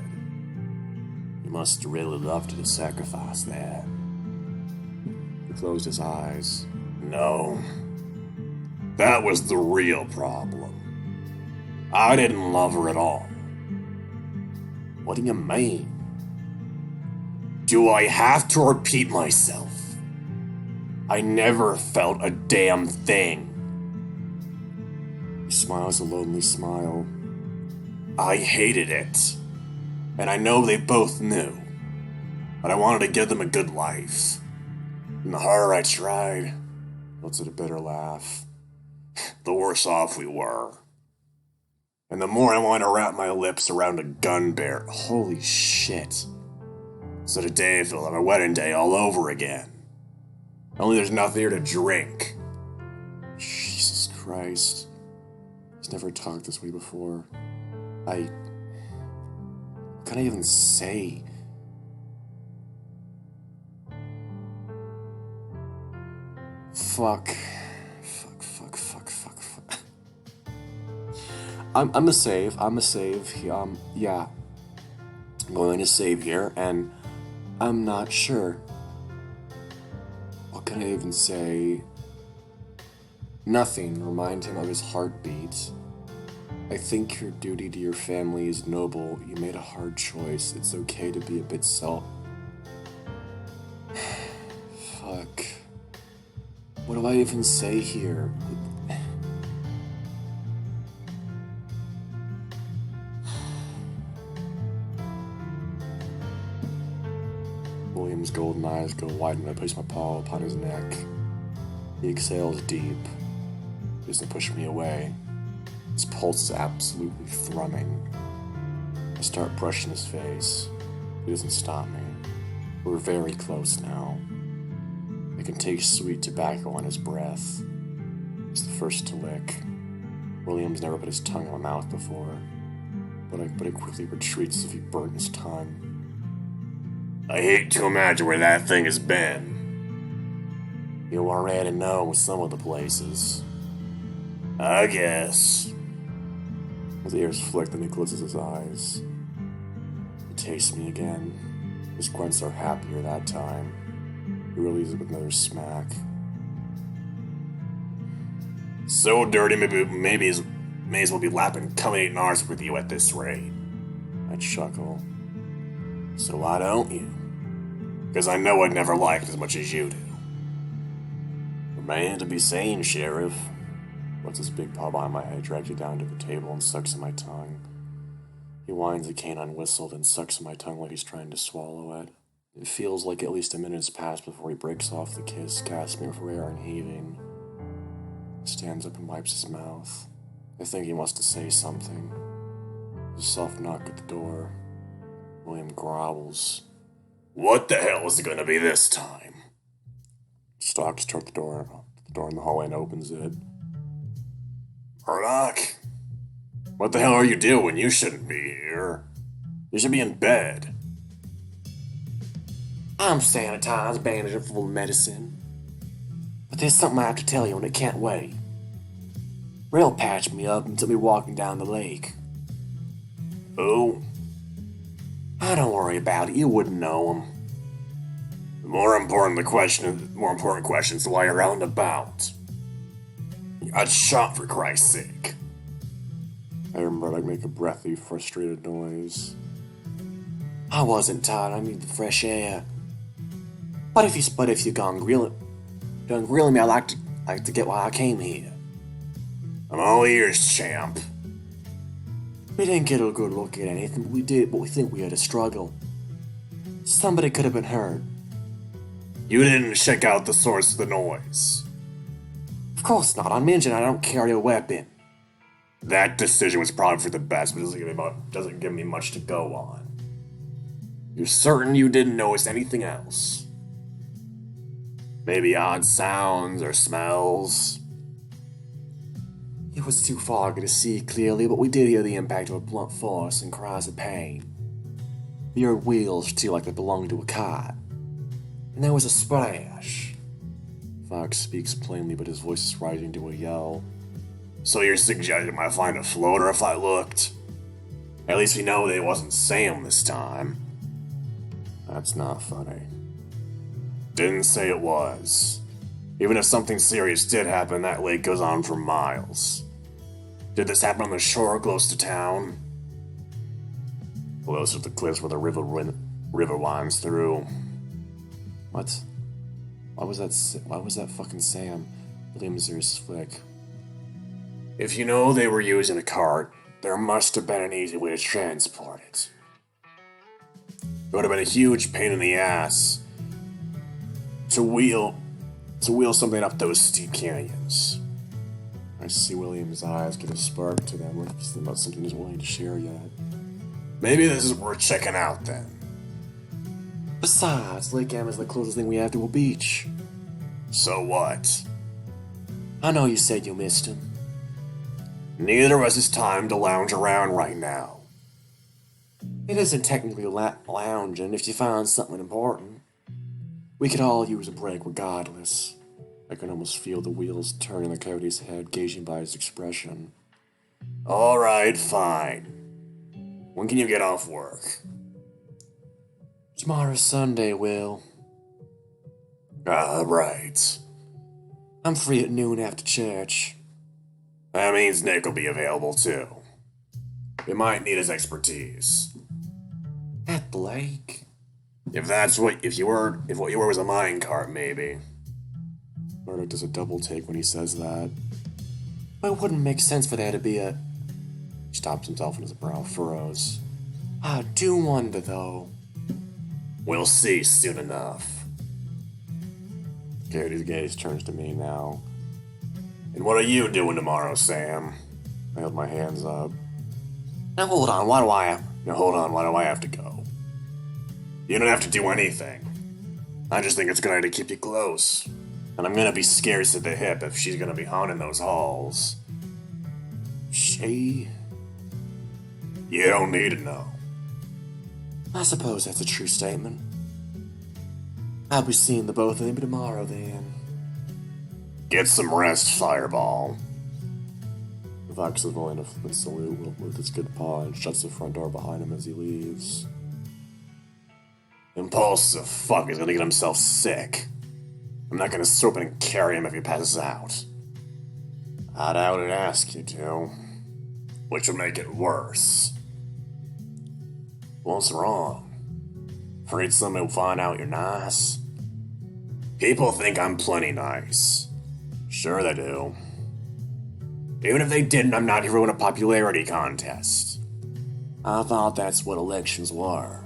You must really love to sacrifice that. He closed his eyes. No. That was the real problem. I didn't love her at all. What do you mean? Do I have to repeat myself? I never felt a damn thing. He smiles a lonely smile. I hated it. And I know they both knew. But I wanted to give them a good life. And the harder I tried, Lets out a bitter laugh. the worse off we were. And the more I wanted to wrap my lips around a gun barrel. Holy shit. So today felt like my wedding day all over again. Only there's nothing here to drink. Jesus Christ. He's never talked this way before. What can I even say? Fuck. I'm a save. Yeah. I'm going to save here, and I'm not sure. What can I even say? Nothing. Remind him of his heartbeat. I think your duty to your family is noble. You made a hard choice. It's okay to be a bit Fuck. What do I even say here? William's golden eyes go wide when I place my paw upon his neck. He exhales deep. He doesn't push me away. His pulse is absolutely thrumming. I start brushing his face. He doesn't stop me. We're very close now. I can taste sweet tobacco on his breath. He's the first to lick. William's never put his tongue in my mouth before, but it quickly retreats as if he burnt his tongue. I hate to imagine where that thing has been. You already know some of the places. I guess. His ears flick, then he closes his eyes. He tastes me again. His grunts are happier that time. He releases it with another smack. So dirty, maybe may as well be lapping coming eating ours with you at this rate. I chuckle. So why don't you? Because I know I'd never like it as much as you do. Remain to be sane, Sheriff. Puts his big paw behind my head, drags it down to the table, and sucks in my tongue. He whines a canine whistle, then sucks in my tongue like he's trying to swallow it. It feels like at least a minute has passed before he breaks off the kiss, gasping for air and heaving. He stands up and wipes his mouth. I think he wants to say something. There's a soft knock at the door. William growls. What the hell is it gonna be this time? stalks toward the door in the hallway and opens it. Murdoch, what the hell are you doing? You shouldn't be here. You should be in bed. I'm sanitized, bandaged full of medicine. But there's something I have to tell you and it can't wait. Rail patched me up and took me walking down the lake. Who? Oh, don't worry about it, you wouldn't know him. The more important question is why you're out and about. You got shot for Christ's sake. I remember I'd make a breathy, frustrated noise. I wasn't tired, I need the fresh air. But if you're done grilling me, I'd like to get why I came here. I'm all ears, champ. We didn't get a good look at anything, but we think we had a struggle. Somebody could have been hurt. You didn't check out the source of the noise. Of course not, I mentioned I don't carry a weapon. That decision was probably for the best, but doesn't give me much to go on. You're certain you didn't notice anything else? Maybe odd sounds or smells? It was too foggy to see clearly, but we did hear the impact of a blunt force and cries of pain. We heard wheels too, like they belonged to a car. And there was a splash. Fox speaks plainly, but his voice is rising to a yell. So you're suggesting I might find a floater if I looked? At least we know that it wasn't Sam this time. That's not funny. Didn't say it was. Even if something serious did happen, that lake goes on for miles. Did this happen on the shore close to town? Close to the cliffs where the river winds through. What? Why was that fucking Sam? William Zer's flick. If you know they were using a cart, there must have been an easy way to transport it. It would have been a huge pain in the ass to wheel something up those steep canyons. I see William's eyes get a spark to them, like he's about something he's willing to share yet. Maybe this is worth checking out then. Besides, Lake Em is the closest thing we have to a beach. So what? I know you said you missed him. Neither of us has time to lounge around right now. It isn't technically lounging if you find something important. We could all use a break regardless. I can almost feel the wheels turn in the coyote's head, gauging by his expression. Alright, fine. When can you get off work? Tomorrow's Sunday, Will. Right. I'm free at noon after church. That means Nick will be available too. We might need his expertise. At Blake? If what you were was a minecart, maybe. Murdoch does a double take when he says that. But it wouldn't make sense for there to be a... He stops himself and his brow furrows. I do wonder, though. We'll see soon enough. Coyote's gaze turns to me now. And what are you doing tomorrow, Sam? I held my hands up. Now hold on, why do I have to go? You don't have to do anything. I just think it's a good idea to keep you close. And I'm gonna be scared to the hip if she's gonna be haunting those halls. She? You don't need to know. I suppose that's a true statement. I'll be seeing the both of them tomorrow, then. Get some rest, Fireball. Vox is willing to flip salute with his good paw and shuts the front door behind him as he leaves. Impulsive fuck is gonna get himself sick. I'm not gonna swoop in and carry him if he passes out. I doubt I'd ask you to. Which will make it worse. What's wrong? Afraid somebody will find out you're nice? People think I'm plenty nice. Sure they do. Even if they didn't, I'm not here to win a popularity contest. I thought that's what elections were.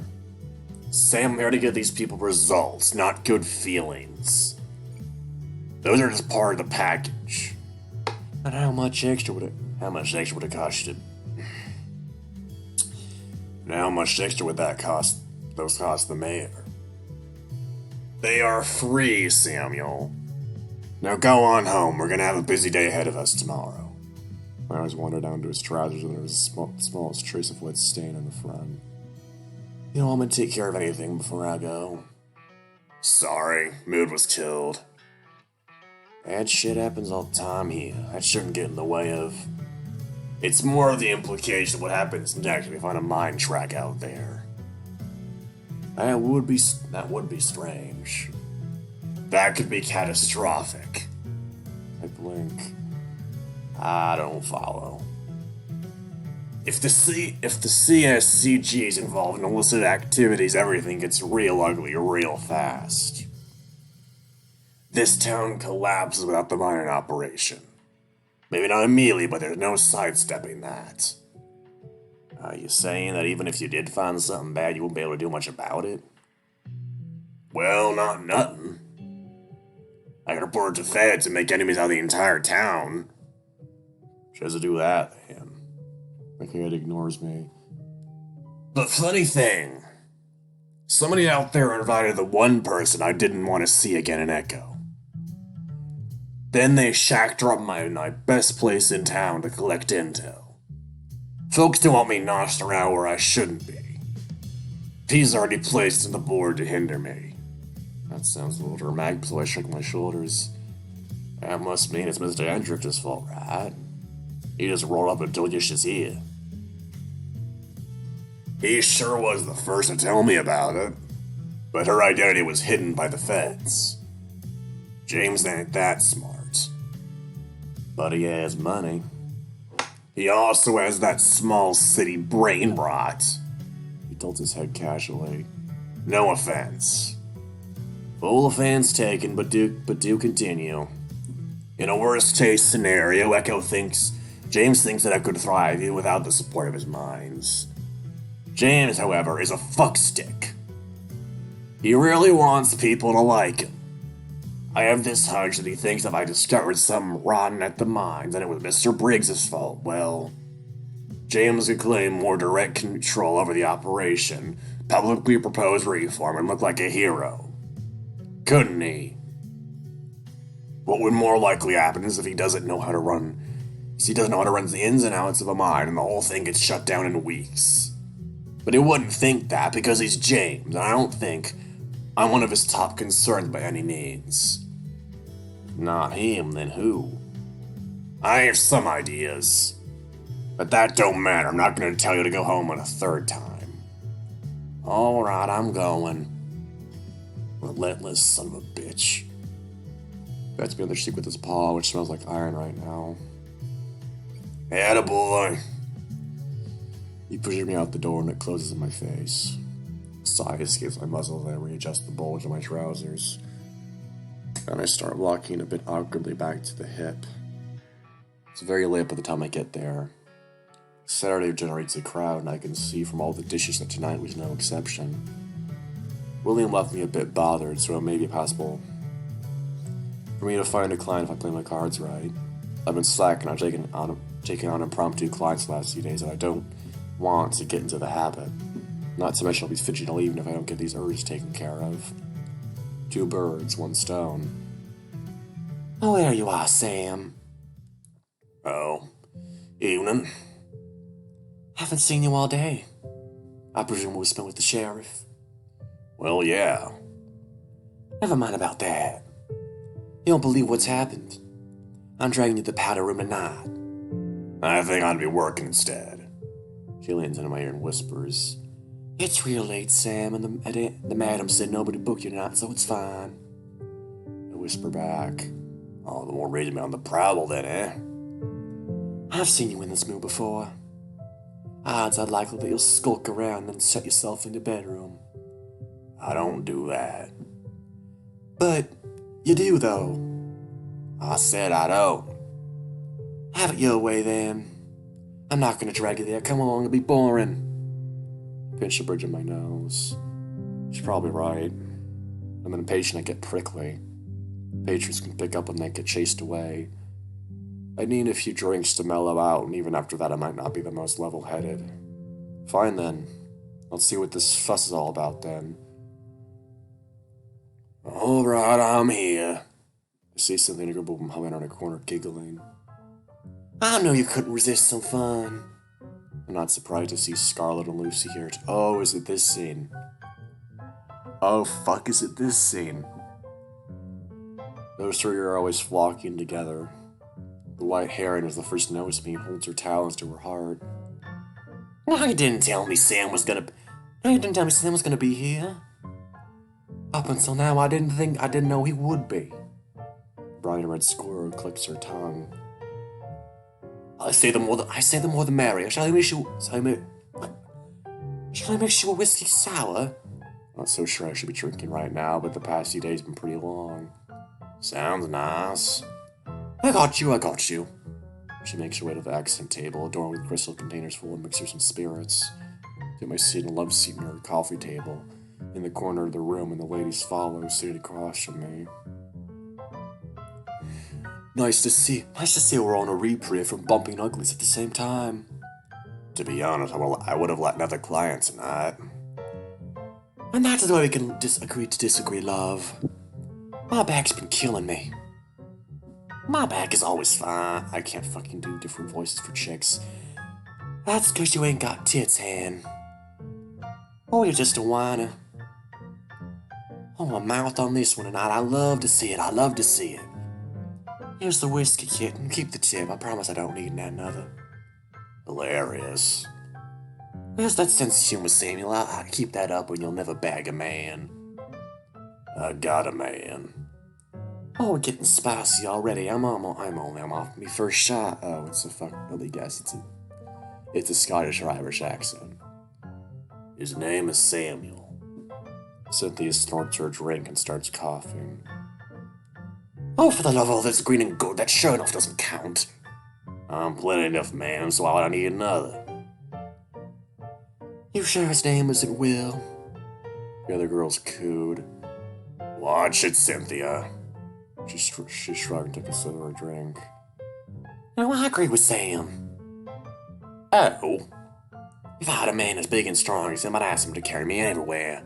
Sam, I'm here to give these people results, not good feelings. Those are just part of the package. And how much extra would it cost you? And how much extra would that cost? Those cost the mayor. They are free, Samuel. Now go on home. We're gonna have a busy day ahead of us tomorrow. My eyes wandered down to his trousers, and there was the smallest trace of wet stain on the front. You know, I'm gonna take care of anything before I go. Sorry, mood was killed. Bad shit happens all the time here. That shouldn't get in the way of... It's more of the implication of what happens next if we find a mine track out there. That would be strange. That could be catastrophic. I blink. I don't follow. If the CSCG is involved in illicit activities, everything gets real ugly real fast. This town collapses without the mining operation. Maybe not immediately, but there's no sidestepping that. Are you saying that even if you did find something bad, you wouldn't be able to do much about it? Well, not nothing. I could report to feds and make enemies out of the entire town. She has to do that, man. My kid ignores me. But funny thing, somebody out there invited the one person I didn't want to see again in Echo. Then they shacked her up my best place in town to collect intel. Folks don't want me noshed around where I shouldn't be. He's already placed on the board to hinder me. That sounds a little dramatic, so I shook my shoulders. That must mean it's Mr. Hendricks' fault, right? He just rolled up and told you she's here. He sure was the first to tell me about it, but her identity was hidden by the feds. James ain't that smart. But he has money. He also has that small city brain rot. He tilts his head casually. No offense. Full offense taken, but do continue. In a worst case scenario, James thinks that I could thrive even without the support of his mines. James, however, is a fuckstick. He really wants people to like him. I have this hunch that he thinks if I discovered something rotten at the mines and it was Mr. Briggs' fault, well, James could claim more direct control over the operation, publicly propose reform, and look like a hero. Couldn't he? What would more likely happen is if he doesn't know how to run the ins and outs of a mine and the whole thing gets shut down in weeks. But he wouldn't think that because he's James, and I don't think I'm one of his top concerns by any means. Not him, then who? I have some ideas. But that don't matter. I'm not going to tell you to go home on a third time. Alright, I'm going. Relentless son of a bitch. Bets me on the cheek with his paw, which smells like iron right now. Attaboy. He pushes me out the door and it closes in my face. A sigh escapes my muzzle as I readjust the bulge of my trousers. And I start walking a bit awkwardly back to the hip. It's very late by the time I get there. Saturday generates a crowd, and I can see from all the dishes that tonight was no exception. William left me a bit bothered, so it may be possible for me to find a client if I play my cards right. I've been slacking on taking on impromptu clients the last few days, and I don't want to get into the habit. Not to mention I'll be fidgeting even if I don't get these urges taken care of. 2 birds, 1 stone. Oh, there you are, Sam. Oh, evening. Haven't seen you all day. I presume we spent with the sheriff. Well, yeah. Never mind about that. You don't believe what's happened. I'm dragging you to the powder room tonight. I think I'd be working instead. She leans into my ear and whispers, "It's real late, Sam, and the madam said nobody booked you tonight, so it's fine." I whisper back, "Oh, the more reason to be on the prowl then, eh?" "I've seen you in this mood before. Odds are likely that you'll skulk around and shut yourself in your bedroom." "I don't do that." "But you do, though." "I said I don't." "Have it your way, then. I'm not going to drag you there. Come along, it'll be boring." I pinch the bridge of my nose. She's probably right. I'm impatient, I get prickly. Patrons can pick up when they get chased away. I need a few drinks to mellow out, and even after that I might not be the most level-headed. Fine then. Let's see what this fuss is all about then. "Alright, I'm here." I say something to go boom humming on a corner giggling. I knew you couldn't resist some fun. I'm not surprised to see Scarlett and Lucy here. Oh, is it this scene? Oh, fuck, is it this scene? Those three are always flocking together. The white heron is the first to notice me and holds her talons to her heart. No, you didn't tell me Sam was gonna be here. Up until now, I didn't know he would be. Briny Red Squirrel clicks her tongue. I say the more the merrier. Shall I make you a whiskey sour? Not so sure I should be drinking right now, but the past few days have been pretty long. Sounds nice. I got you. She makes her way to the accent table, adorned with crystal containers full of mixers and spirits. Get my seat in a love seat near her coffee table, in the corner of the room, and the ladies follow, seated across from me. Nice to see we're on a reprieve from bumping uglies at the same time. To be honest, I would have let another client tonight. And that's the way we can agree to disagree, love. My back's been killing me. My back is always fine. I can't fucking do different voices for chicks. That's 'cause you ain't got tits, Han. Or you're just a whiner. Oh, my mouth on this one tonight. I love to see it. Here's the whiskey, kitten. Keep the tip. I promise I don't need another. Hilarious. Where's that sense of humor, Samuel? I keep that up when you'll never bag a man. I got a man. Oh, we're getting spicy already. I'm off me first shot. Oh, it's a let me guess. It's a Scottish or Irish accent. His name is Samuel. Cynthia snorts her drink and starts coughing. Oh, for the love of all that's green and gold, that sure enough doesn't count. I'm plenty enough, man, so why would I need another? You sure his name isn't Will? The other girls cooed. Watch it, Cynthia. She shrugged and took a sip of her drink. No, I agree with Sam. Oh. If I had a man as big and strong as him, I'd ask him to carry me everywhere.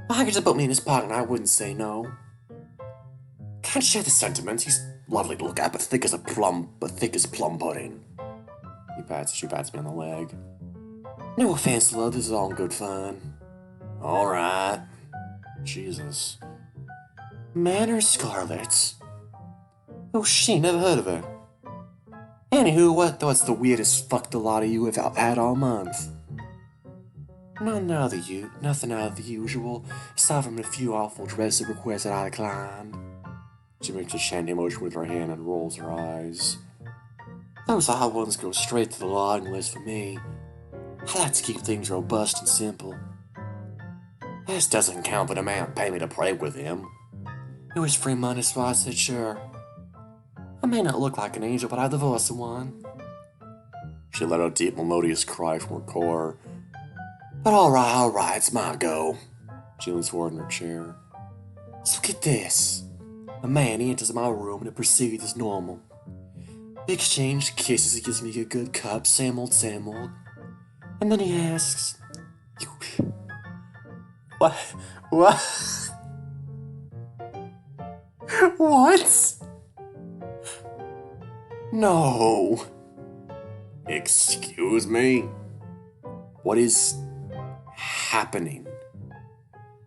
I could just put me in his pocket and I wouldn't say no. Can't share the sentiments. He's lovely to look at, but thick as plum pudding. She pats me on the leg. No offense, love, this is all in good fun. Alright. Jesus. Manor Scarlet. Oh, she never heard of her. Anywho, what's the weirdest fuck the lot of you have had all month? Nothing out of the usual, aside from a few awful dressy requests that I declined. She makes a shanty motion with her hand and rolls her eyes. Those odd ones go straight to the laundry list for me. I like to keep things robust and simple. This doesn't count, but a man paid me to pray with him. It was free money, so I said sure. I may not look like an angel, but I have the voice of one. She let out a deep, melodious cry from her core. But alright, it's my go. She leans forward in her chair. So get this. A man enters my room and it proceeds as normal. We exchange kisses, he gives me a good cup, same old. And then he asks, What? What? No. Excuse me? What is happening?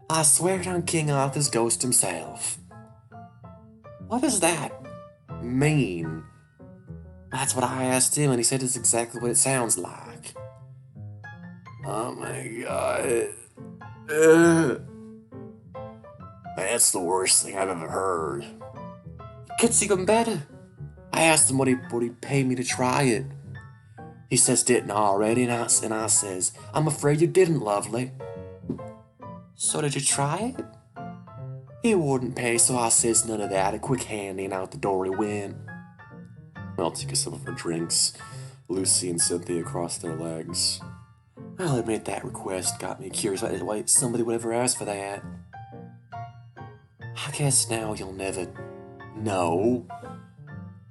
I swear it on King Arthur's ghost himself. What does that mean? That's what I asked him, and he said it's exactly what it sounds like. Oh my god. That's the worst thing I've ever heard. It gets even better. I asked him would he pay me to try it. He says didn't already, and I says, I'm afraid you didn't, lovely. So did you try it? He wouldn't pay, so I says none of that. A quick hand and out the door he went. I'll take a sip of her drinks. Lucy and Cynthia crossed their legs. I'll admit that request got me curious why somebody would ever ask for that. I guess now you'll never know.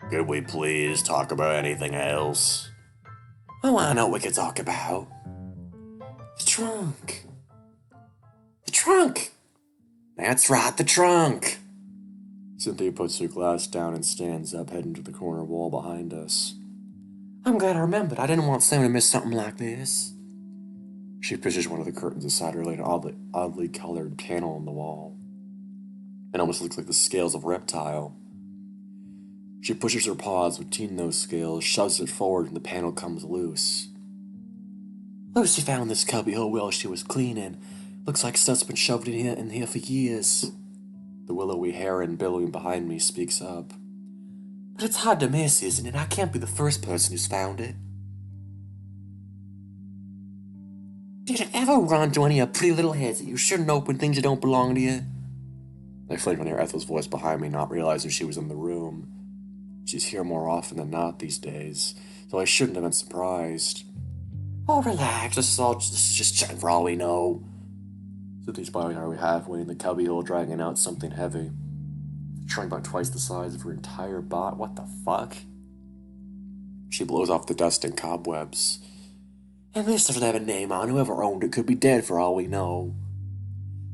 Could we please talk about anything else? Oh, I know what we could talk about. The trunk. The trunk! That's right, the trunk. Cynthia puts her glass down and stands up, heading to the corner wall behind us. I'm glad I remembered. I didn't want Sam to miss something like this. She pushes one of the curtains aside, revealing an oddly colored panel on the wall. It almost looks like the scales of a reptile. She pushes her paws between those scales, shoves it forward, and the panel comes loose. Lucy found this cubbyhole while she was cleaning. Looks like stuff's been shoved in here for years. The willowy heron billowing behind me speaks up. But it's hard to miss, isn't it? I can't be the first person who's found it. Did it ever run into any of your pretty little heads that you shouldn't open things that don't belong to you? I flicked on hear Ethel's voice behind me, not realizing she was in the room. She's here more often than not these days, so I shouldn't have been surprised. Oh, relax. This is just chatting for all we know. Cynthia's probably already halfway in the cubbyhole, dragging out something heavy. Shrunk about twice the size of her entire bot. What the fuck? She blows off the dust and cobwebs. And this doesn't have a name on. Whoever owned it could be dead for all we know.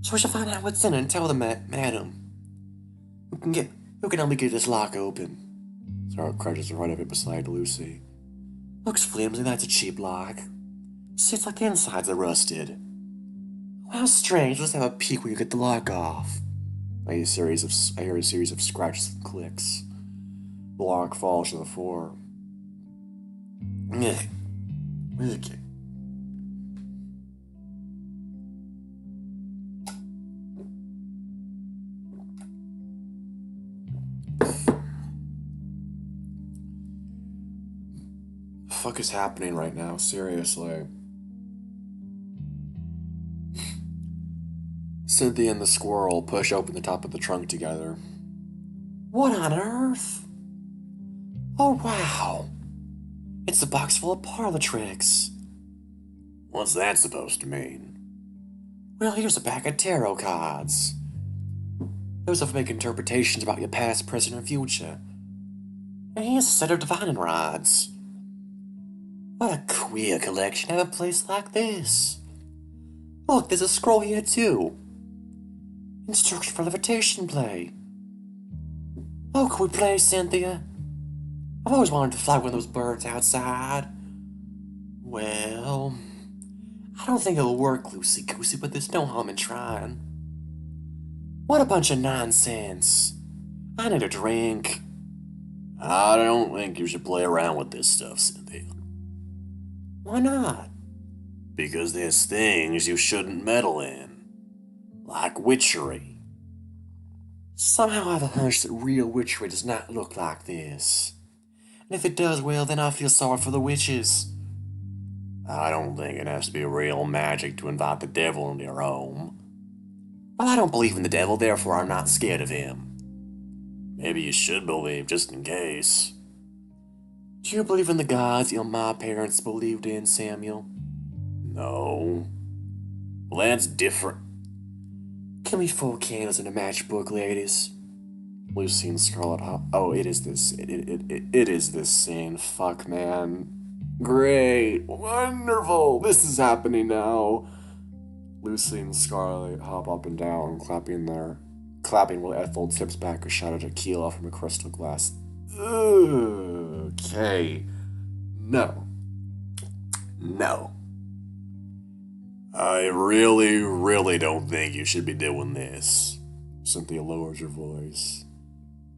So we should find out what's in it and tell the madam. Who can help me get this lock open? Sarah crouches in front of it beside Lucy. Looks flimsy, that's a cheap lock. See, it's like the insides are rusted. How strange, let's have a peek when you get the lock off. I hear a series of scratches and clicks. The lock falls to the floor. Okay. The fuck is happening right now? Seriously. Cynthia and the squirrel push open the top of the trunk together. What on earth? Oh, wow. It's a box full of parlor tricks. What's that supposed to mean? Well, here's a pack of tarot cards. Those will make interpretations about your past, present, and future. And here's a set of divining rods. What a queer collection at a place like this. Look, there's a scroll here too. Instruction for levitation play. Oh, can we play, Cynthia? I've always wanted to fly one of those birds outside. Well, I don't think it'll work, Lucy Goosey, but there's no harm in trying. What a bunch of nonsense. I need a drink. I don't think you should play around with this stuff, Cynthia. Why not? Because there's things you shouldn't meddle in. Like witchery. Somehow I have a hunch that real witchery does not look like this. And if it does, well, then I feel sorry for the witches. I don't think it has to be real magic to invite the devil into your home. Well, I don't believe in the devil, therefore I'm not scared of him. Maybe you should believe, just in case. Do you believe in the gods my parents believed in, Samuel? No. Well, that's different. Give me 4 candles and a matchbook, ladies. Lucy and Scarlet Hop. Oh, it is this. It is this scene. Fuck, man. Great. Wonderful. This is happening now. Lucy and Scarlet hop up and down, clapping while Ethel tips back a shot of tequila from a crystal glass. Okay. No. I really, really don't think you should be doing this. Cynthia lowers her voice.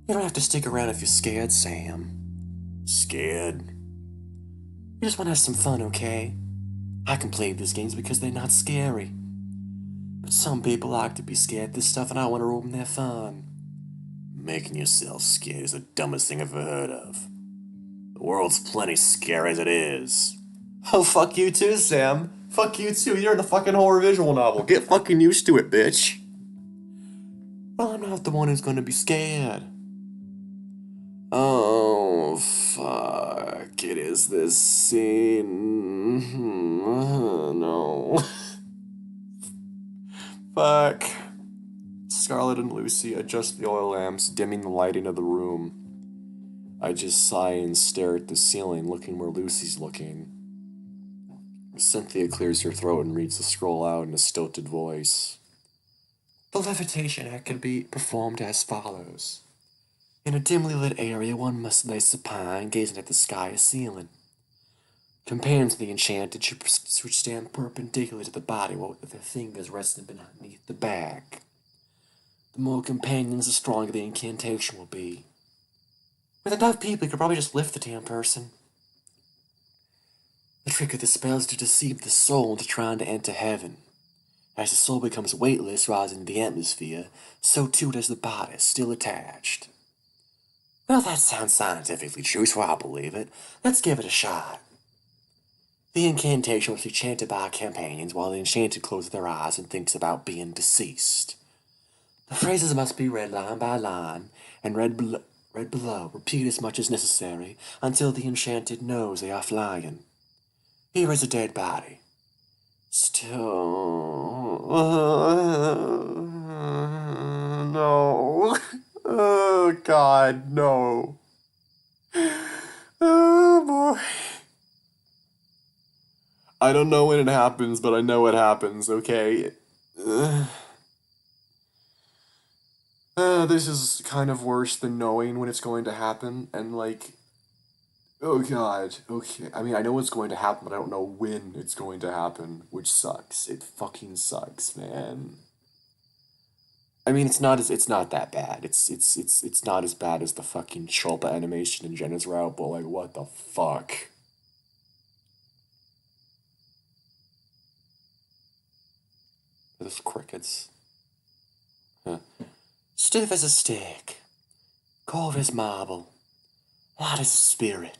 You don't have to stick around if you're scared, Sam. Scared? You just want to have some fun, okay? I can play these games because they're not scary. But some people like to be scared of this stuff, and I want to ruin their fun. Making yourself scared is the dumbest thing I've ever heard of. The world's plenty scary as it is. Oh, fuck you too, Sam. Fuck you too. You're in a fucking horror visual novel. Get fucking used to it, bitch. Well, I'm not the one who's gonna be scared. Oh, fuck. It is this scene. No. Fuck. Scarlet and Lucy adjust the oil lamps, dimming the lighting of the room. I just sigh and stare at the ceiling, looking where Lucy's looking. Cynthia clears her throat and reads the scroll out in a stilted voice. The levitation act can be performed as follows. In a dimly lit area, one must lay supine, gazing at the sky as ceiling. Companions of the enchanted should stand perpendicular to the body, with their fingers resting beneath the back. The more companions, the stronger the incantation will be. With enough people, you could probably just lift the damn person. The trick of the spell is to deceive the soul into trying to enter heaven. As the soul becomes weightless, rising in the atmosphere, so too does the body, still attached. Well, that sounds scientifically true, so I'll believe it. Let's give it a shot. The incantation was chanted by our companions while the enchanted closes their eyes and thinks about being deceased. The phrases must be read line by line and read below, repeated as much as necessary until the enchanted knows they are flying. Here is a dead body. Still. No. Oh, God, no. Oh, boy. I don't know when it happens, but I know it happens, okay? This is kind of worse than knowing when it's going to happen, and like, oh god, okay. I mean, I know what's going to happen, but I don't know when it's going to happen, which sucks. It fucking sucks, man. I mean, it's not that bad. It's not as bad as the fucking Chulpa animation in Jenna's route, but like, what the fuck? Those crickets. Huh. Stiff as a stick, cold as marble, light as a spirit.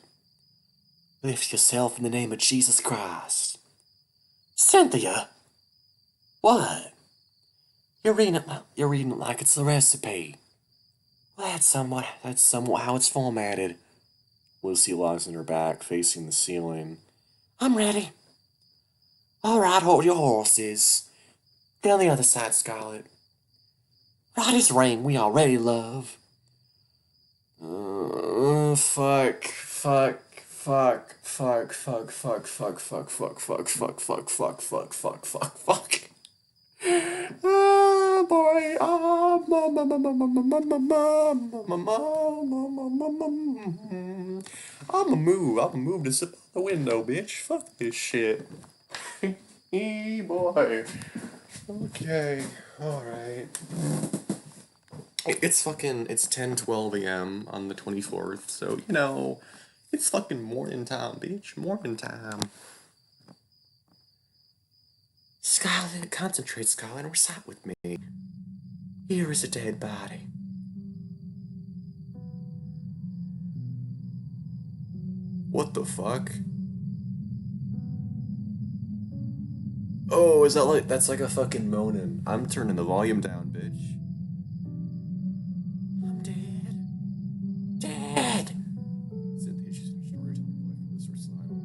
Lift yourself in the name of Jesus Christ. Cynthia! What? You're reading it like it's the recipe. Well, that's somewhat how it's formatted. Lucy lies on her back, facing the ceiling. I'm ready. All right, hold your horses. Get on the other side, Scarlet. Right as rain, we already love. Fuck. Oh boy. I'ma move to sip out the window, bitch. Fuck this shit. Boy. Okay, alright. It's 10:12 a.m. on the 24th, so, you know, it's fucking morning time, bitch. Morning time. Scarlet, concentrate, Scarlet, and recite with me. Here is a dead body. What the fuck? Oh, that's like a fucking moaning. I'm turning the volume down, bitch. I'm dead. Dead! Cynthia, she's in a storytelling play for this recital.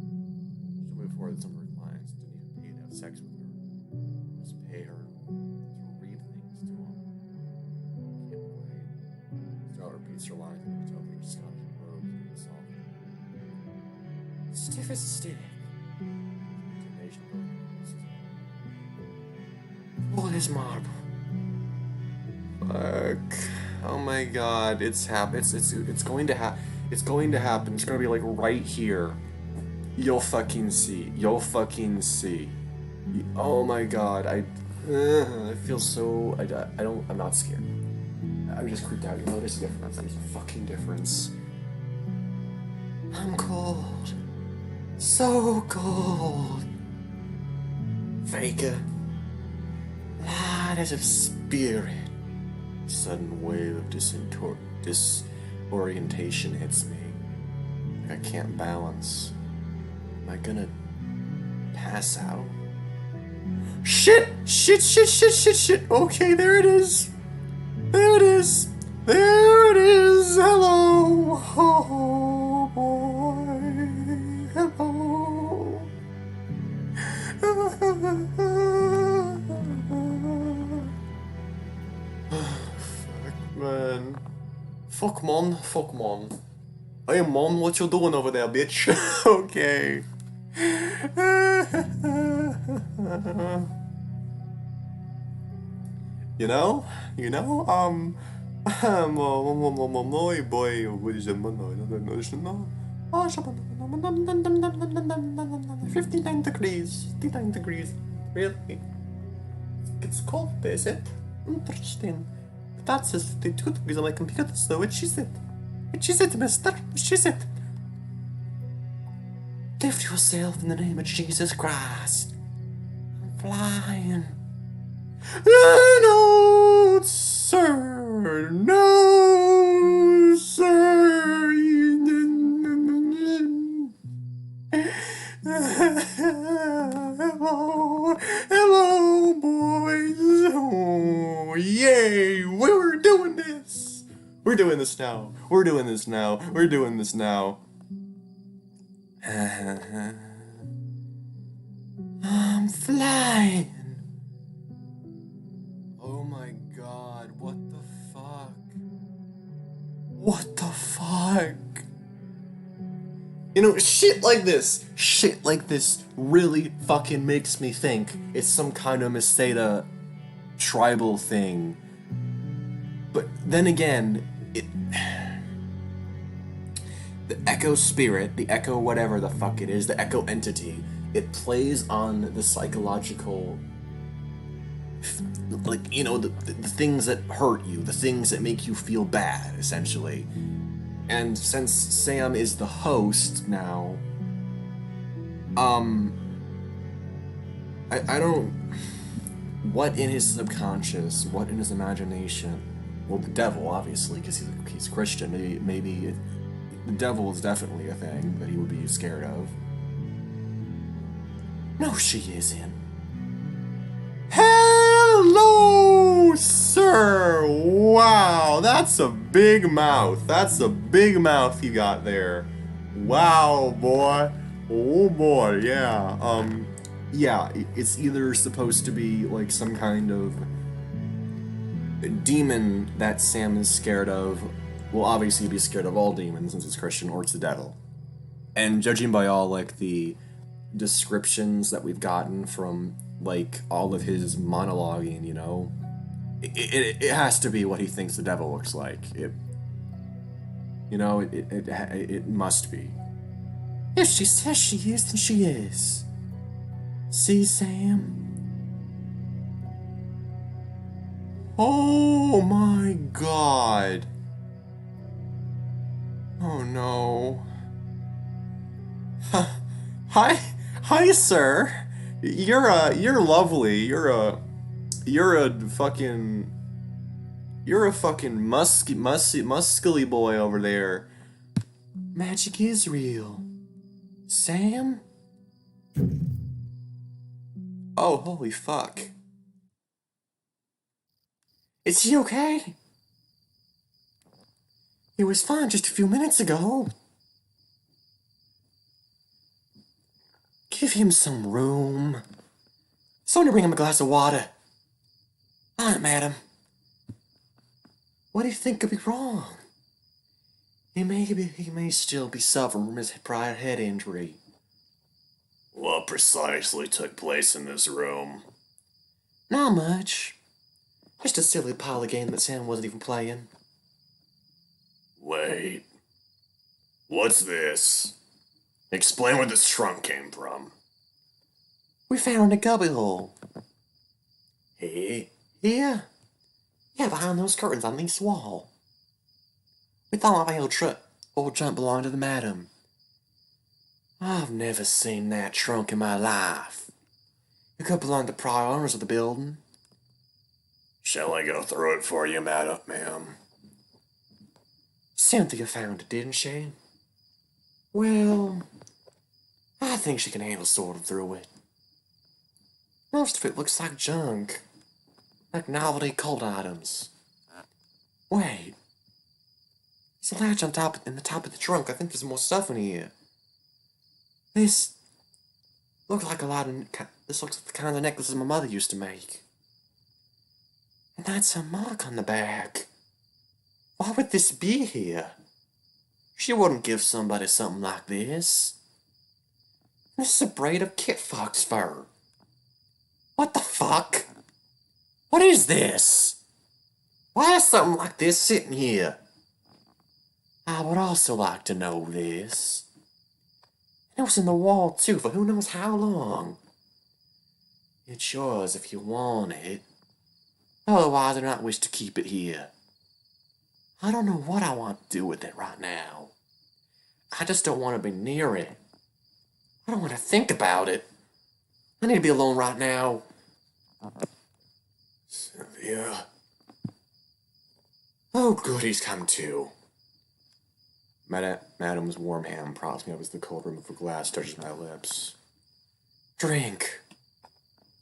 She told me before that some of her clients didn't even pay to have sex with her. Just pay her to read things to them. Can't wait. Scarlet repeats her lines and looks over her Scottish robes and the song. Stiff as a stick. Intonation of cold as marble. Fuck. Oh my god, it's going to happen. It's going to happen. It's going to be like right here. You'll fucking see. You'll fucking see. Oh my god, I feel so, I'm not scared. I'm just creeped out. You know, there's a difference. There's a fucking difference. I'm cold. So cold. Faker. Light as a spirit. Sudden wave of disorientation hits me. Like I can't balance. Am I gonna pass out? Shit! Okay, there it is. Hello! Oh boy. Hello. Man. Fuck, man. Hey, man, what you doing over there, bitch? Okay. You know, Moi boy, what is a man? 59 degrees. 59 degrees. Really? It's cold, is it? Interesting. That says 52 degrees on my computer, so which is it? Which is it, mister? Which is it? Lift yourself in the name of Jesus Christ. I'm flying. No, sir. No, sir. Hello. Hello, boys. Oh, yay. We're doing this. We're doing this now. We're doing this now. We're doing this now. I'm flying. Oh my god, what the fuck? What the fuck? You know, shit like this really fucking makes me think it's some kind of Meseta tribal thing. But then again, the Echo spirit, the Echo whatever the fuck it is, the Echo entity, it plays on the psychological, like, you know, the things that hurt you, the things that make you feel bad, essentially. And since Sam is the host now, I don't, what in his subconscious, what in his imagination, well, the devil, obviously, because he's Christian, maybe the devil is definitely a thing that he would be scared of. No, she isn't. Hello, sir! Wow, that's a big mouth. That's a big mouth you got there. Wow, boy. Oh boy, yeah. Yeah, it's either supposed to be like some kind of demon that Sam is scared of. Well, obviously he'd be scared of all demons since it's Christian, or it's the devil. And judging by all like the descriptions that we've gotten from like all of his monologuing, you know, it has to be what he thinks the devil looks like. It must be. If she says she is, then she is. See, Sam? Oh my god. Oh no. Hi, sir. You're lovely. You're a fucking muscly boy over there. Magic is real. Sam? Oh, holy fuck. Is he okay? He was fine just a few minutes ago. Give him some room. Someone bring him a glass of water. Hi, madam. What do you think could be wrong? He may still be suffering from his prior head injury. What precisely took place in this room? Not much. Just a silly parlor game that Sam wasn't even playing. Wait. What's this? Explain where this trunk came from. We found a cubbyhole. Hey? Here? Yeah, behind those curtains on the east wall. We thought my old trunk belonged to the madam. I've never seen that trunk in my life. It could belong to the prior owners of the building. Shall I go through it for you, ma'am? Cynthia found it, didn't she? Well, I think she can handle sorting through it. Most of it looks like junk. Like novelty cult items. Wait. There's a latch in the top of the trunk. I think there's more stuff in here. This looks like this looks like the kind of necklaces my mother used to make. And that's a mark on the back. Why would this be here? She wouldn't give somebody something like this. This is a braid of kit fox fur. What the fuck? What is this? Why is something like this sitting here? I would also like to know this. It was in the wall, too, for who knows how long. It's yours if you want it. Otherwise, I do not wish to keep it here. I don't know what I want to do with it right now. I just don't want to be near it. I don't want to think about it. I need to be alone right now. Cynthia. Oh, good, he's come to. Madam's warm hand props me up as the cold rim of a glass touches my lips. Drink.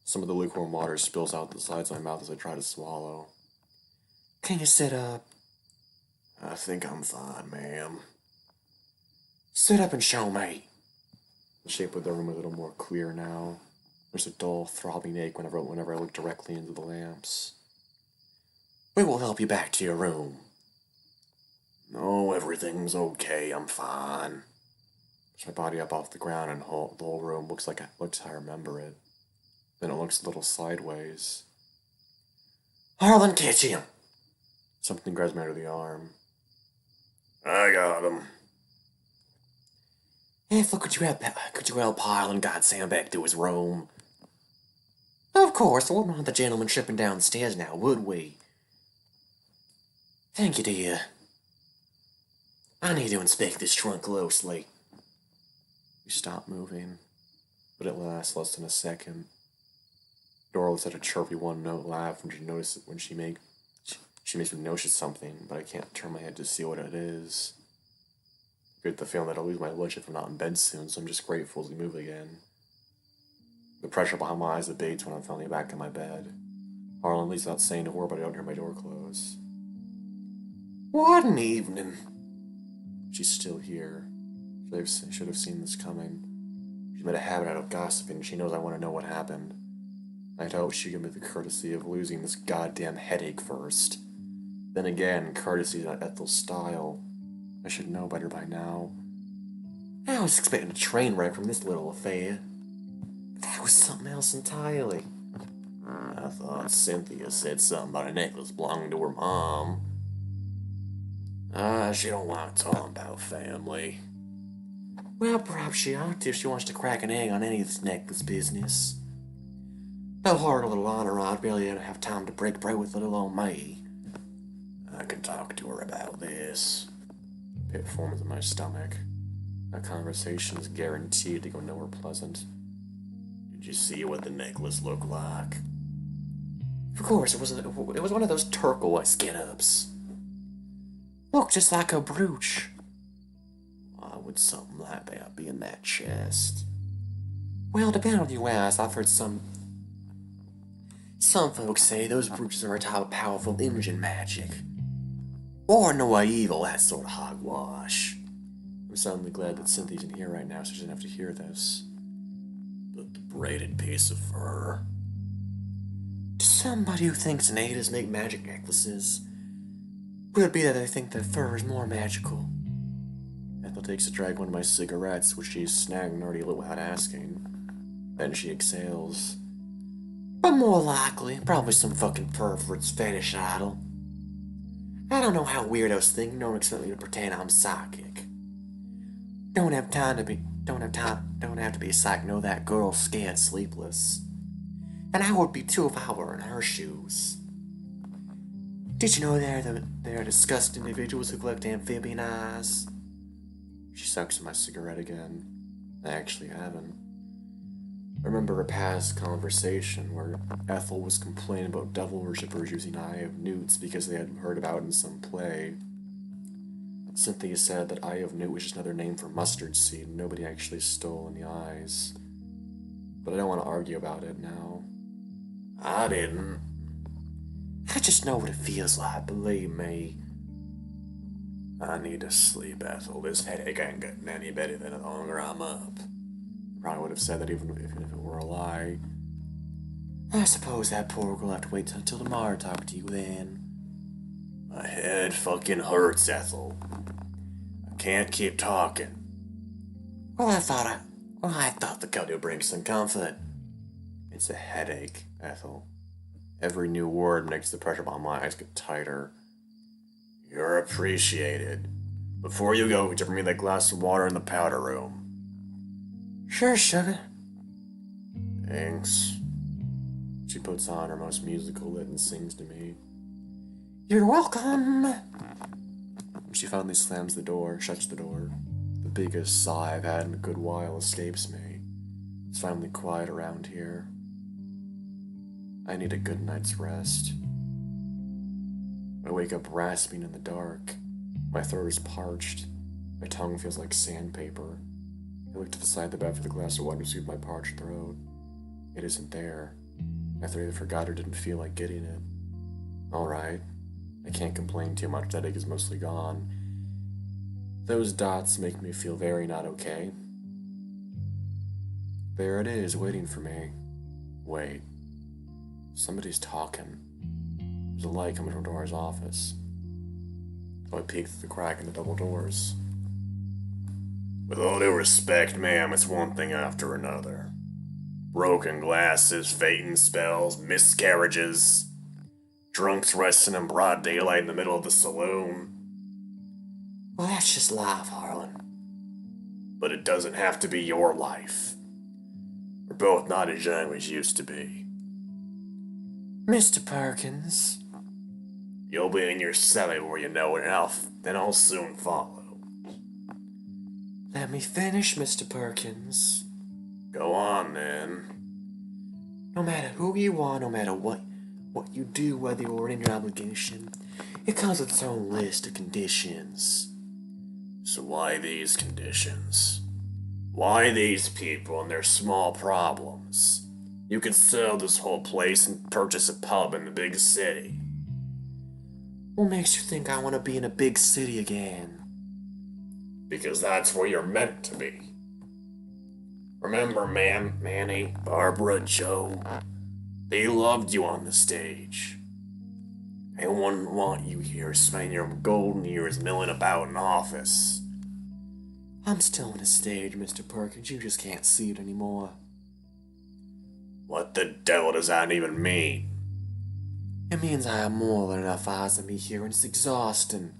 Some of the lukewarm water spills out the sides of my mouth as I try to swallow. Can you sit up? I think I'm fine, ma'am. Sit up and show me. The shape of the room is a little more clear now. There's a dull, throbbing ache whenever I look directly into the lamps. We will help you back to your room. No, everything's okay. I'm fine. Push my body up off the ground and the whole room looks how I remember it. Then it looks a little sideways. Harlan, catch him! Something grabs me under the arm. I got him. Ethel, could you help Harlan guide Sam back to his room? Of course, we wouldn't want the gentleman tripping downstairs now, would we? Thank you, dear. I need to inspect this trunk closely. We stop moving, but it lasts less than a second. Dora lets out a chirpy one-note laugh when she makes me notice something, but I can't turn my head to see what it is. I get the feeling that I'll lose my lunch if I'm not in bed soon, so I'm just grateful as we move again. The pressure behind my eyes abates when I'm finally back in my bed. Harlan leaves without saying a word, but I don't hear my door close. What an evening. She's still here. Should have seen this coming. She made a habit out of gossiping, and she knows I want to know what happened. I'd hoped she'd give me the courtesy of losing this goddamn headache first. Then again, courtesy's not Ethel's style. I should know better by now. I was expecting a train wreck from this little affair. But that was something else entirely. I thought Cynthia said something about a necklace belonging to her mom. She don't like talking about family. Well, perhaps she ought to if she wants to crack an egg on any of this necklace business. Though hard a little on her, I'd barely have time to break bread with little old me. I can talk to her about this. A pit forms in my stomach. That conversation is guaranteed to go nowhere pleasant. Did you see what the necklace looked like? Of course, it was one of those turquoise get-ups. Looked just like a brooch. Why would something like that be in that chest? Well, depending on who you ask, I've heard some folks say those brooches are a type of powerful engine magic. Or no evil, that sort of hogwash. I'm suddenly glad that Cynthia's in here right now so she doesn't have to hear this. But the braided piece of fur. To somebody who thinks natives make magic necklaces, would it be that they think that fur is more magical? Ethel takes a drag of one of my cigarettes, which she's snagged and already lit without asking. Then she exhales. But more likely, probably some fucking pervert's fetish idol. I don't know how weirdos think. Don't expect me to pretend I'm psychic. Don't have to be a psychic. Know that girl's scared sleepless. And I would be too if I were in her shoes. Did you know there are disgusting individuals who collect amphibian eyes? She sucks at my cigarette again. I actually haven't. I remember a past conversation where Ethel was complaining about devil worshippers using Eye of Newts because they had heard about it in some play. Cynthia said that Eye of Newt was just another name for mustard seed, and nobody actually stole any eyes. But I don't want to argue about it now. I didn't. I just know what it feels like, believe me. I need to sleep, Ethel. This headache ain't getting any better than the longer I'm up. Probably would have said that even if it were a lie. I suppose that poor girl will have to wait until tomorrow to talk to you then. My head fucking hurts, Ethel. I can't keep talking. Well, I thought the code would bring some comfort. It's a headache, Ethel. Every new word makes the pressure on my eyes get tighter. You're appreciated. Before you go, could you bring me that glass of water in the powder room? Sure, sugar. Thanks. She puts on her most musical lid and sings to me. You're welcome. She finally slams the door, shuts the door. The biggest sigh I've had in a good while escapes me. It's finally quiet around here. I need a good night's rest. I wake up rasping in the dark. My throat is parched. My tongue feels like sandpaper. I look to the side of the bed for the glass of water to soothe my parched throat. It isn't there. I either forgot or didn't feel like getting it. Alright. I can't complain too much. That ache is mostly gone. Those dots make me feel very not okay. There it is, waiting for me. Wait. Somebody's talking. There's a light coming from Dora's office. So I peek through the crack in the double doors. With all due respect, ma'am, it's one thing after another. Broken glasses, fainting spells, miscarriages. Drunks resting in broad daylight in the middle of the saloon. Well, that's just life, Harlan. But it doesn't have to be your life. We're both not as young as used to be. Mr. Perkins. You'll be in your celly before you know it, and then I'll soon follow. Let me finish, Mr. Perkins. Go on, then. No matter who you are, no matter what you do, whether you're in your obligation, it comes with its own list of conditions. So why these conditions? Why these people and their small problems? You could sell this whole place and purchase a pub in the big city. What makes you think I want to be in a big city again? Because that's where you're meant to be. Remember, ma'am, Manny, Barbara, Joe? They loved you on the stage. They wouldn't want you here spending your golden years milling about in office. I'm still on a stage, Mr. Perkins. You just can't see it anymore. What the devil does that even mean? It means I have more than enough eyes on me here, and it's exhausting.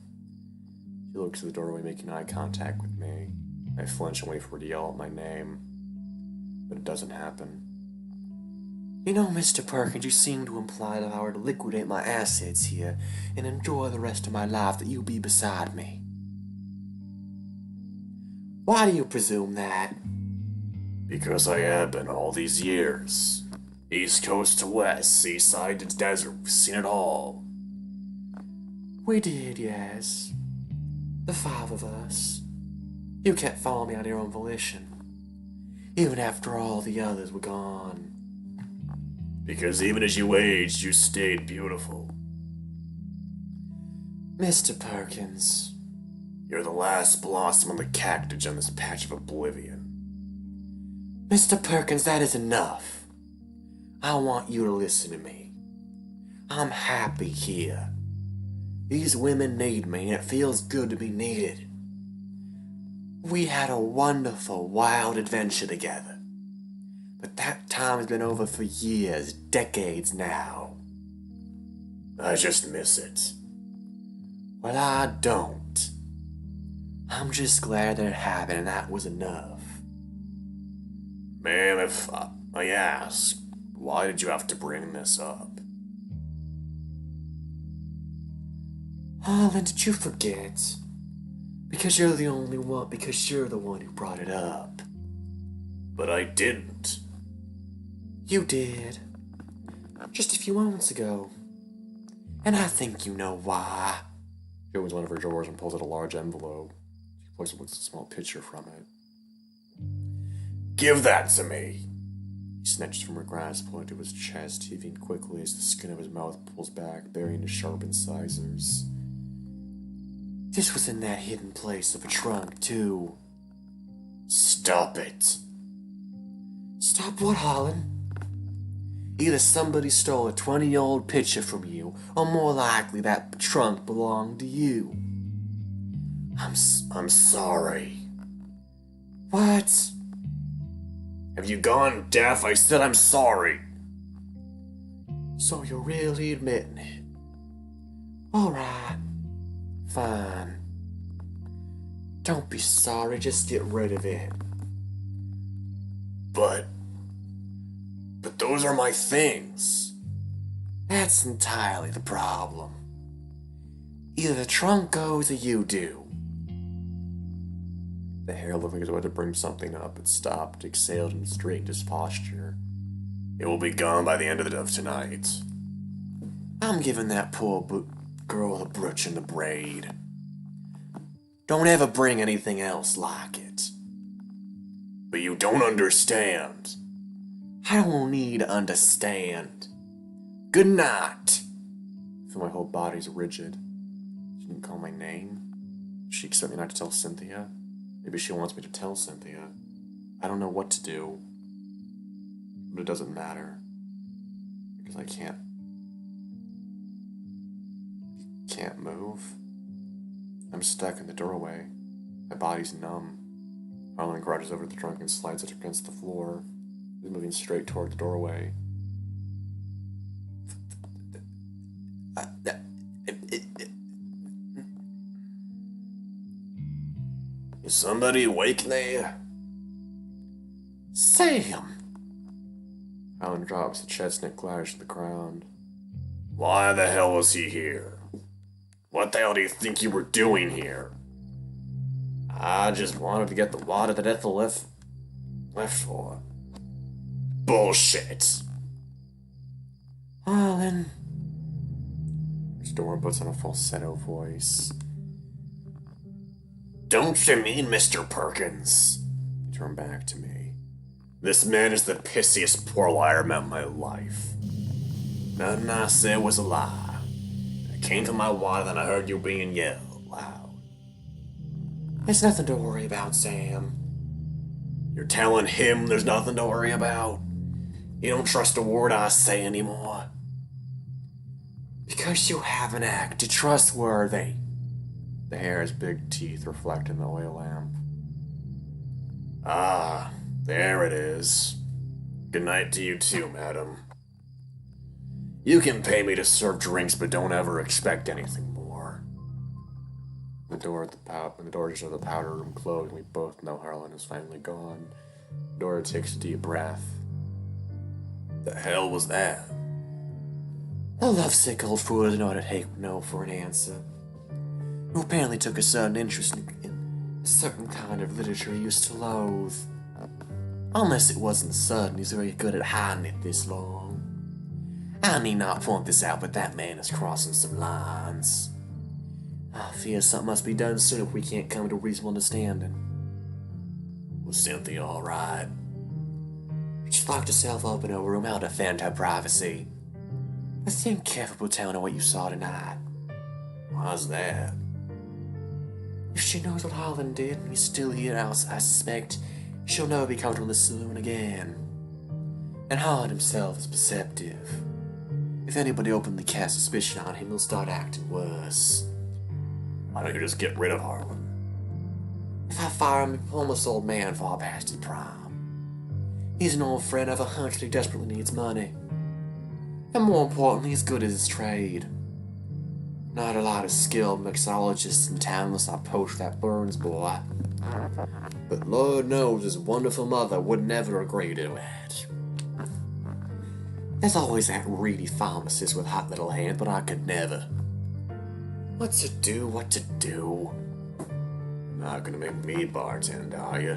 She looks to the doorway, making eye contact with me. I flinch and wait for her to yell out my name. But it doesn't happen. You know, Mr. Perkins, you seem to imply that if I were to liquidate my assets here and enjoy the rest of my life, that you'd be beside me. Why do you presume that? Because I have been all these years. East coast to west, seaside to desert, we've seen it all. We did, yes. The five of us. You kept following me on your own volition. Even after all the others were gone. Because even as you aged, you stayed beautiful. Mr. Perkins. You're the last blossom on the cactus on this patch of oblivion. Mr. Perkins, that is enough. I want you to listen to me. I'm happy here. These women need me, and it feels good to be needed. We had a wonderful, wild adventure together. But that time has been over for years, decades now. I just miss it. Well, I don't. I'm just glad that it happened, and that was enough. Ma'am, if I ask, why did you have to bring this up? Harlan, did you forget? Because you're the only one, because you're the one who brought it up. But I didn't. You did. Just a few moments ago. And I think you know why. She opens one of her drawers and pulls out a large envelope. She pulls a small picture from it. Give that to me. He snatches from her grasp, pulling to his chest, heaving quickly as the skin of his mouth pulls back, burying his sharp incisors. This was in that hidden place of a trunk, too. Stop it. Stop what, Harlan? Either somebody stole a 20-year-old picture from you, or more likely that trunk belonged to you. I'm sorry. What? Have you gone deaf? I said I'm sorry. So you're really admitting it? Alright. Fine. Don't be sorry, just get rid of it. But those are my things. That's entirely the problem. Either the trunk goes or you do. The hair looked like it was about to bring something up. It stopped, exhaled, and straightened his posture. It will be gone by the end of tonight. I'm giving that poor girl the brooch and the braid. Don't ever bring anything else like it. But you don't understand. I don't need to understand. Good night. I feel my whole body's rigid. She didn't call my name. She expect me not to tell Cynthia? Maybe she wants me to tell Cynthia. I don't know what to do. But it doesn't matter. Because I can't move. I'm stuck in the doorway. My body's numb. Harlan crouches over the trunk and slides it against the floor. He's moving straight toward the doorway. Is somebody awake there? Sam! Harlan drops the chestnut clash to the ground. Why the hell was he here? What the hell do you think you were doing here? I just wanted to get the water that Ethel left for. Bullshit. Harlan. Storm puts on a falsetto voice. Don't you mean Mr. Perkins? He turned back to me. This man is the pissiest poor liar I met in my life. Nothing I said was a lie. I came for my water, then I heard you being yelled loud. There's nothing to worry about, Sam. You're telling him there's nothing to worry about? You don't trust a word I say anymore? Because you haven't acted trustworthy. The hare's big teeth reflect in the oil lamp. Ah, there it is. Good night to you too, madam. You can pay me to serve drinks, but don't ever expect anything more. The doors of the powder room close, and we both know Harlan is finally gone. Dora takes a deep breath. The hell was that? The lovesick old fool doesn't know how to take no for an answer. Who apparently took a sudden interest in a certain kind of literature he used to loathe. Unless it wasn't sudden, he's very good at hiding it this long. I need not point this out, but that man is crossing some lines. I fear something must be done soon if we can't come to a reasonable understanding. Was Cynthia alright? She locked herself up in her room how to defend her privacy. I think careful telling her what you saw tonight. Why's that? If she knows what Harlan did and he's still here, I suspect she'll never be comfortable in the saloon again. And Harlan himself is perceptive. If anybody openly casts suspicion on him, he'll start acting worse. Why don't you just get rid of Harlan? If I fire him, he'll almost old man far past his prime. He's an old friend of a hunch that he desperately needs money. And more importantly, he's good at his trade. Not a lot of skilled mixologists in town unless I poach that Burns boy. But Lord knows his wonderful mother would never agree to it. There's always that greedy pharmacist with hot little hands, but I could never. What to do? Not gonna make me bartend, are you?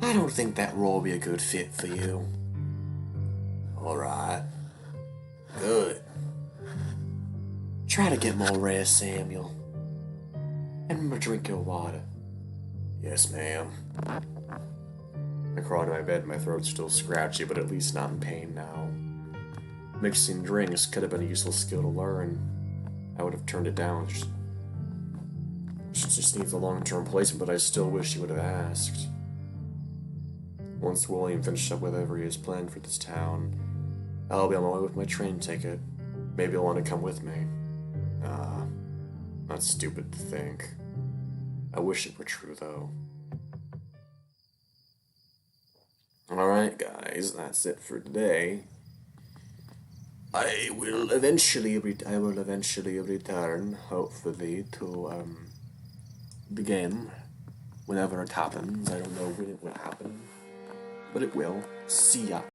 I don't think that role will be a good fit for you. Alright. Good. Try to get more rest, Samuel. And remember, drink your water. Yes, ma'am. I crawled to my bed, my throat's still scratchy, but at least not in pain now. Mixing drinks could have been a useful skill to learn. I would have turned it down. She just needs a long-term placement, but I still wish she would have asked. Once William finished up whatever he has planned for this town, I'll be on my way with my train ticket. Maybe he'll want to come with me. Not stupid to think. I wish it were true, though. Alright, guys, that's it for today. I will eventually return, hopefully, to the game. Whenever it happens. I don't know when it will happen. But it will. See ya.